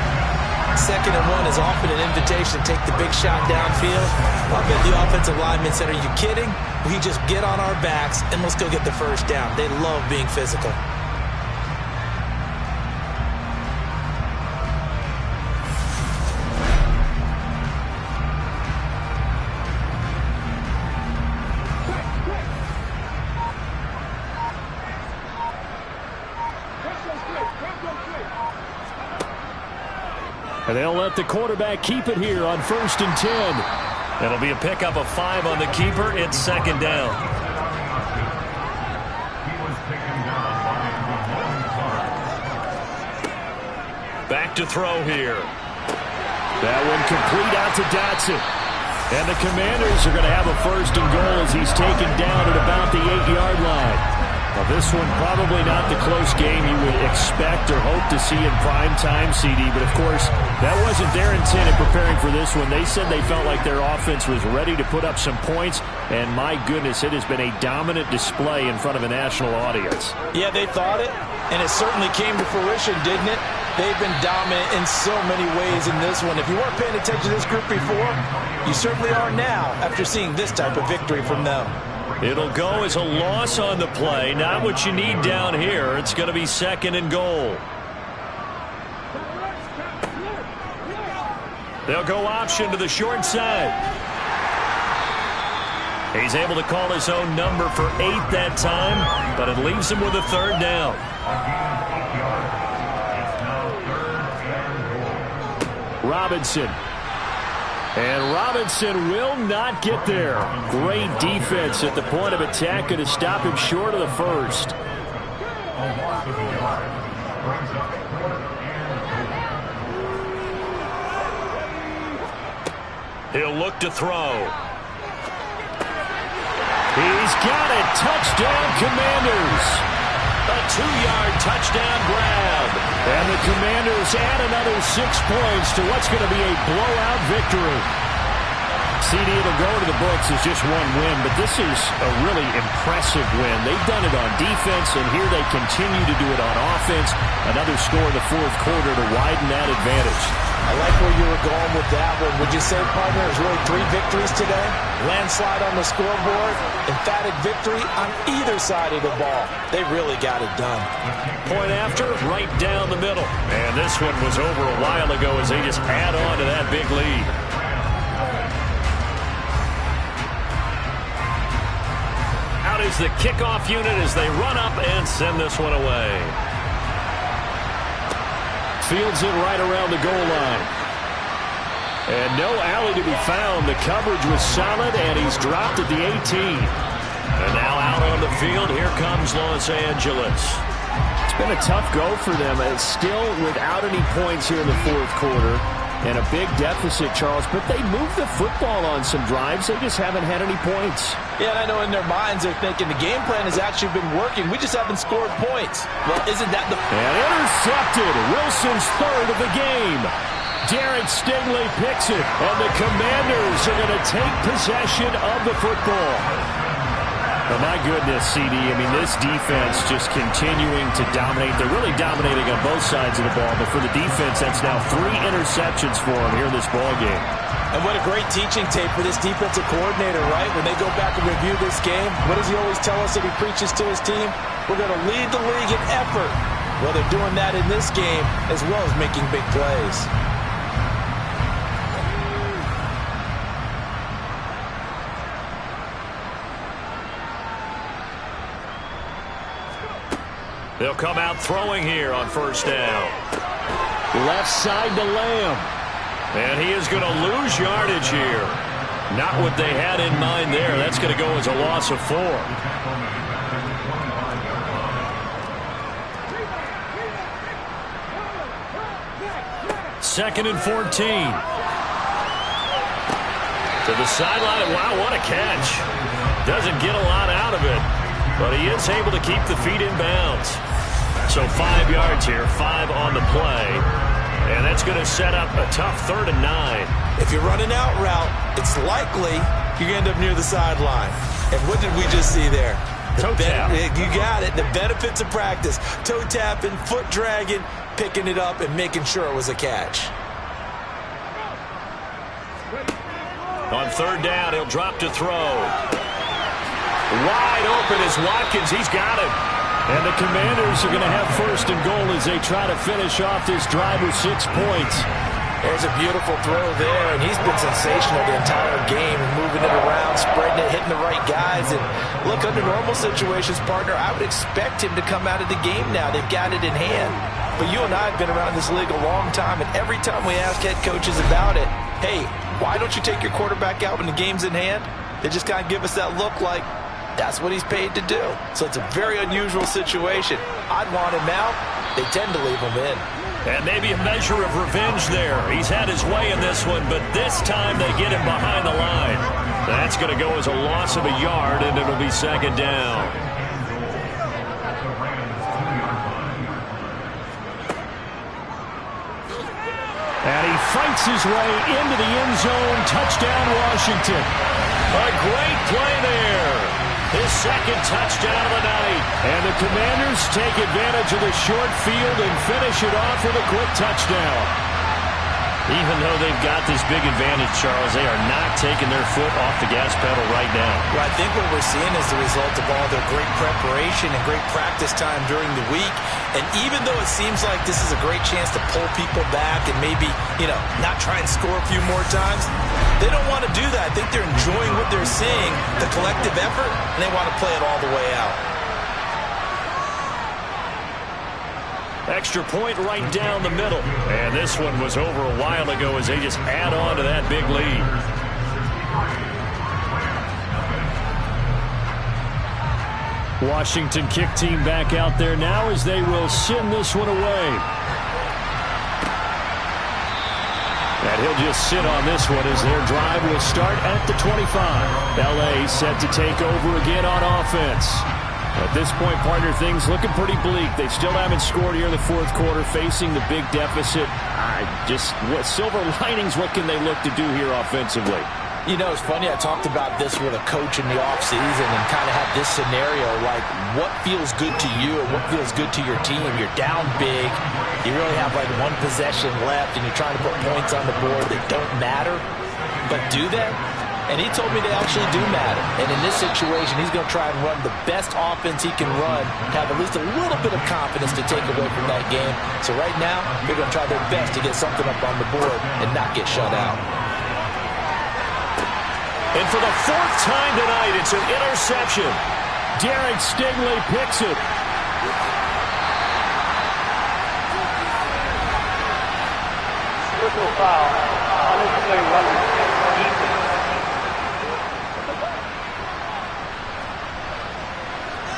2nd and 1 is often an invitation to take the big shot downfield. I bet the offensive lineman said, "Are you kidding? We just get on our backs and let's go get the first down." They love being physical. And they'll let the quarterback keep it here on 1st and 10. It'll be a pickup of 5 on the keeper. It's 2nd down. Back to throw here. That one complete out to Dotson. And the Commanders are going to have a 1st and goal as he's taken down at about the 8-yard line. Well, this one probably not the close game you would expect or hope to see in prime time, CD. But, of course, that wasn't their intent in preparing for this one. They said they felt like their offense was ready to put up some points. And, my goodness, it has been a dominant display in front of a national audience. Yeah, they thought it, and it certainly came to fruition, didn't it? They've been dominant in so many ways in this one. If you weren't paying attention to this group before, you certainly are now after seeing this type of victory from them. It'll go as a loss on the play. Not what you need down here. It's going to be 2nd and goal. They'll go option to the short side. He's able to call his own number for 8 that time, but it leaves him with a 3rd down. Robinson. And Robinson will not get there. Great defense at the point of attack to stop him short of the 1st. He'll look to throw. He's got it. Touchdown, Commanders. A 2-yard touchdown grab. And the Commanders add another 6 points to what's going to be a blowout victory. CD, it'll go to the books as just one win, but this is a really impressive win. They've done it on defense, and here they continue to do it on offense. Another score in the 4th quarter to widen that advantage. I like where you were going with that one. Would you say, partner, it was really 3 victories today? Landslide on the scoreboard, emphatic victory on either side of the ball. They really got it done. Point after, right down the middle. And this one was over a while ago as they just add on to that big lead. Out is the kickoff unit as they run up and send this one away. Fields it right around the goal line. And no alley to be found. The coverage was solid, and he's dropped at the 18. And now out on the field, here comes Los Angeles. It's been a tough go for them. It's still without any points here in the 4th quarter. And a big deficit, Charles. But they moved the football on some drives. They just haven't had any points. Yeah, and I know in their minds they're thinking the game plan has actually been working. We just haven't scored points. Well, isn't that the... And intercepted. Wilson's 3rd of the game. Derek Stingley picks it. And the Commanders are going to take possession of the football. But my goodness, CD, I mean, this defense just continuing to dominate. They're really dominating on both sides of the ball. But for the defense, that's now 3 interceptions for them here in this ball game. And what a great teaching tape for this defensive coordinator, right? When they go back and review this game, what does he always tell us that he preaches to his team? We're going to lead the league in effort. Well, they're doing that in this game as well as making big plays. They'll come out throwing here on 1st down. Left side to Lamb. And he is going to lose yardage here. Not what they had in mind there. That's going to go as a loss of 4. 2nd and 14. To the sideline. Wow, what a catch. Doesn't get a lot out of it, but he is able to keep the feet in bounds. So 5 yards here, 5 on the play. And that's going to set up a tough 3rd and 9. If you're running out route, it's likely you're going to end up near the sideline. And what did we just see there? Toe tap. You got it. The benefits of practice. Toe tapping, foot dragging, picking it up, and making sure it was a catch. On 3rd down, he'll drop to throw. Wide open is Watkins. He's got it. And the Commanders are going to have 1st and goal as they try to finish off this drive with 6 points. There's a beautiful throw there, and he's been sensational the entire game, moving it around, spreading it, hitting the right guys. And look, under normal situations, partner, I would expect him to come out of the game now. They've got it in hand. But you and I have been around this league a long time, and every time we ask head coaches about it, hey, why don't you take your quarterback out when the game's in hand? They just kind of give us that look like, that's what he's paid to do. So it's a very unusual situation. I'd want him out. They tend to leave him in. And maybe a measure of revenge there. He's had his way in this one, but this time they get him behind the line. That's going to go as a loss of a yard, and it'll be 2nd down. And he fights his way into the end zone. Touchdown, Washington. A great play there. His 2nd touchdown of the night. And the Commanders take advantage of the short field and finish it off with a quick touchdown. Even though they've got this big advantage, Charles, they are not taking their foot off the gas pedal right now. Well, I think what we're seeing is the result of all their great preparation and great practice time during the week. And even though it seems like this is a great chance to pull people back and maybe, not try and score a few more times, they don't want to do that. I think they're enjoying what they're seeing, the collective effort, and they want to play it all the way out. Extra point right down the middle. And this one was over a while ago as they just add on to that big lead. Washington kick team back out there now as they will send this one away. And he'll just sit on this one as their drive will start at the 25. L.A. set to take over again on offense. At this point, partner, things looking pretty bleak. They still haven't scored here in the 4th quarter, facing the big deficit. What silver linings, what can they look to do here offensively? It's funny, I talked about this with a coach in the offseason and kind of had this scenario, like what feels good to you and what feels good to your team. You're down big. You really have like one possession left and you're trying to put points on the board that don't matter. But do they? And he told me they actually do matter. And in this situation, he's going to try and run the best offense he can run, have at least a little bit of confidence to take away from that game. So right now, they're going to try their best to get something up on the board and not get shut out. And for the 4th time tonight, it's an interception. Derek Stingley picks it. Personal foul.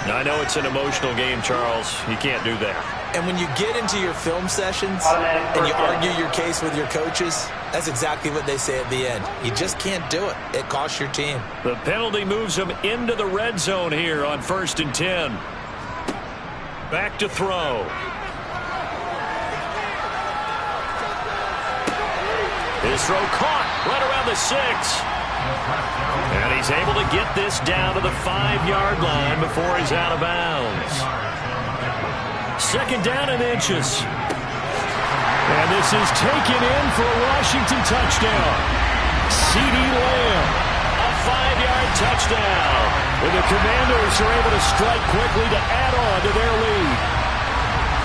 Now, I know it's an emotional game, Charles. You can't do that. And when you get into your film sessions and you argue your case with your coaches, that's exactly what they say at the end. You just can't do it. It costs your team. The penalty moves them into the red zone here on 1st and 10. Back to throw. His throw caught right around the 6. And he's able to get this down to the 5-yard line before he's out of bounds. 2nd down and inches. And this is taken in for a Washington touchdown. CeeDee Lamb, a 5-yard touchdown. And the Commanders are able to strike quickly to add on to their lead.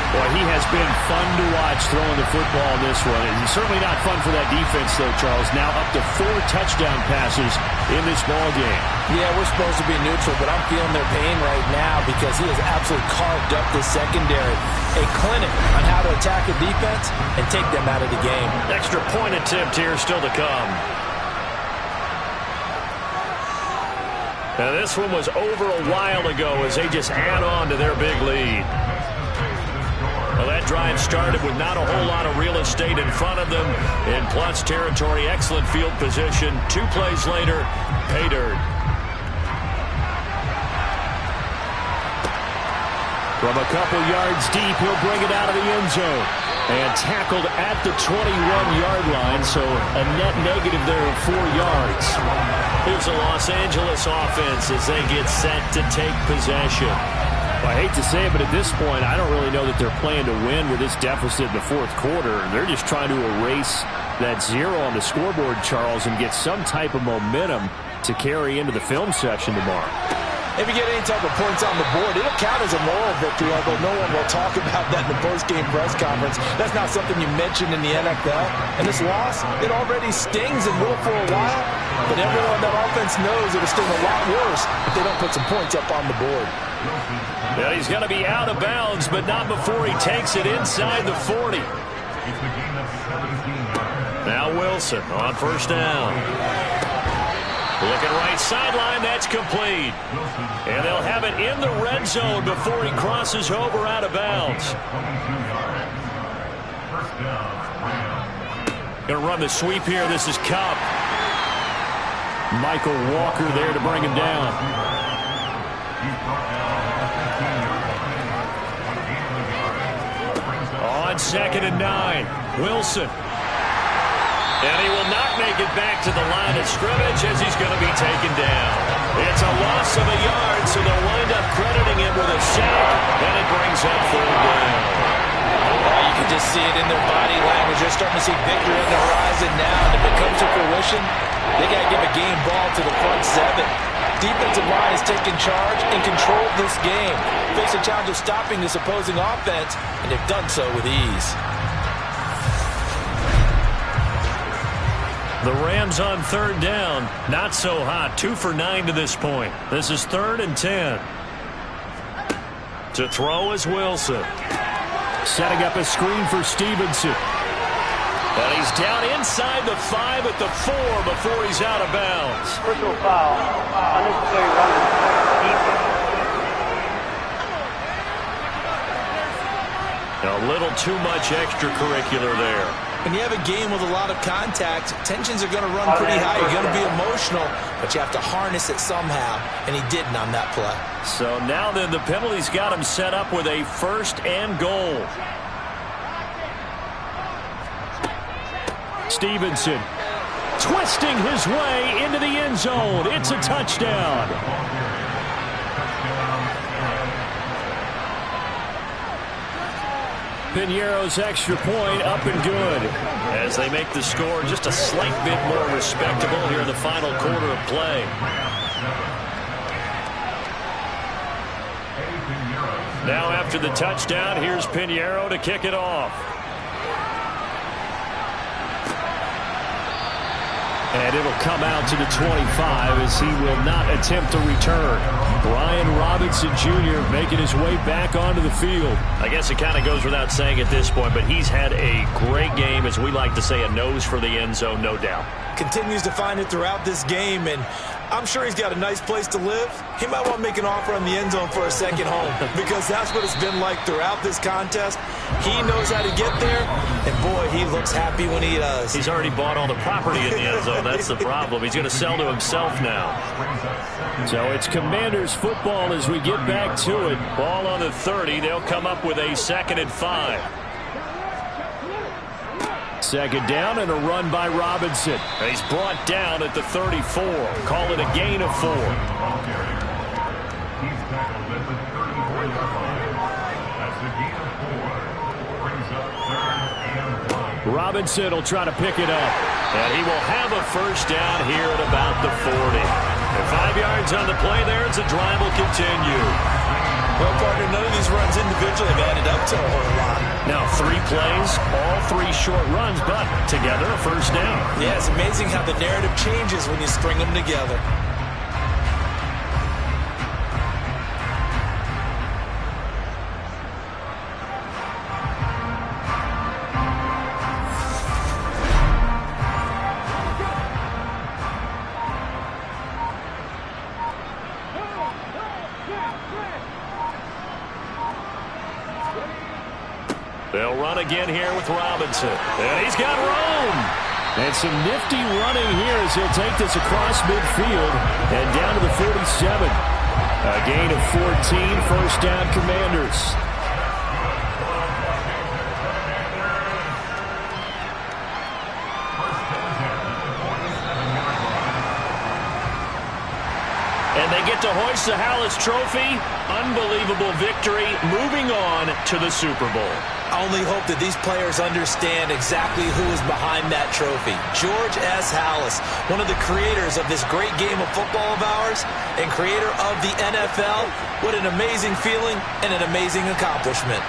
Boy, he has been fun to watch throwing the football in this one. And certainly not fun for that defense, though, Charles. Now up to 4 touchdown passes in this ball game. Yeah, we're supposed to be neutral, but I'm feeling their pain right now because he has absolutely carved up the secondary. A clinic on how to attack a defense and take them out of the game. Extra point attempt here still to come. Now this one was over a while ago as they just add on to their big lead. Well, that drive started with not a whole lot of real estate in front of them. In plus territory, excellent field position. 2 plays later, pay dirt. From a couple yards deep, he'll bring it out of the end zone. And tackled at the 21-yard line, so a net negative there of 4 yards. Here's the Los Angeles offense as they get set to take possession. Well, I hate to say it, but at this point, I don't really know that they're playing to win with this deficit in the fourth quarter. They're just trying to erase that 0 on the scoreboard, Charles, and get some type of momentum to carry into the film section tomorrow. If you get any type of points on the board, it'll count as a moral victory, although no one will talk about that in the post-game press conference. That's not something you mentioned in the NFL. And this loss, it already stings and will for a while, but everyone on that offense knows it'll sting a lot worse if they don't put some points up on the board. Well, he's going to be out of bounds, but not before he takes it inside the 40. Now Wilson on first down. Looking right sideline, that's complete. And they'll have it in the red zone before he crosses over out of bounds. Going to run the sweep here. This is Kupp. Michael Walker there to bring him down. On 2nd and 9, Wilson. And he will not make it back to the line of scrimmage as he's going to be taken down. It's a loss of a yard, so they'll wind up crediting him with a sack, and it brings up 3rd down. You can just see it in their body language. They're starting to see victory on the horizon now, and if it comes to fruition, they got to give a game ball to the front 7. Defensive line is taking charge and control this game. Face a challenge of stopping this opposing offense, and they've done so with ease. The Rams on 3rd down. Not so hot. 2 for 9 to this point. This is 3rd and 10. To throw is Wilson. Setting up a screen for Stevenson. And he's down inside the 5 at the 4 before he's out of bounds. Personal foul. Unnecessary running. A little too much extracurricular there. When you have a game with a lot of contact, tensions are going to run pretty high. You're going to be emotional, but you have to harness it somehow, and he didn't on that play. So now then the penalty's got him set up with a 1st and goal. Stevenson twisting his way into the end zone. It's a touchdown. Piñeiro's extra point up and good. As they make the score just a slight bit more respectable here in the final quarter of play. Now after the touchdown, here's Piñeiro to kick it off. And it'll come out to the 25 as he will not attempt to return. Brian Robinson Jr. making his way back onto the field. I guess it kind of goes without saying at this point, but he's had a great game, as we like to say, a nose for the end zone, no doubt. Continues to find it throughout this game, and I'm sure he's got a nice place to live. He might want to make an offer on the end zone for a second home because that's what it's been like throughout this contest. He knows how to get there, and boy, he looks happy when he does. He's already bought all the property in the end zone. That's the problem. He's going to sell to himself now. So it's Commanders football as we get back to it. Ball on the 30. They'll come up with a 2nd and 5. 2nd down and a run by Robinson. And he's brought down at the 34. Call it a gain of 4. Robinson will try to pick it up. And he will have a 1st down here at about the 40. And 5 yards on the play there as the drive will continue. Well, partner, none of these runs individually have added up to a whole lot. Now 3 plays, all 3 short runs, but together a 1st down. Yeah, it's amazing how the narrative changes when you string them together. They'll run again here with Robinson. And he's got Rome. And some nifty running here as he'll take this across midfield and down to the 47. A gain of 14, first down Commanders. And they get to hoist the Hallis Trophy. Unbelievable victory, moving on to the Super Bowl. I only hope that these players understand exactly who is behind that trophy. George S. Hallis, one of the creators of this great game of football of ours and creator of the NFL. What an amazing feeling and an amazing accomplishment.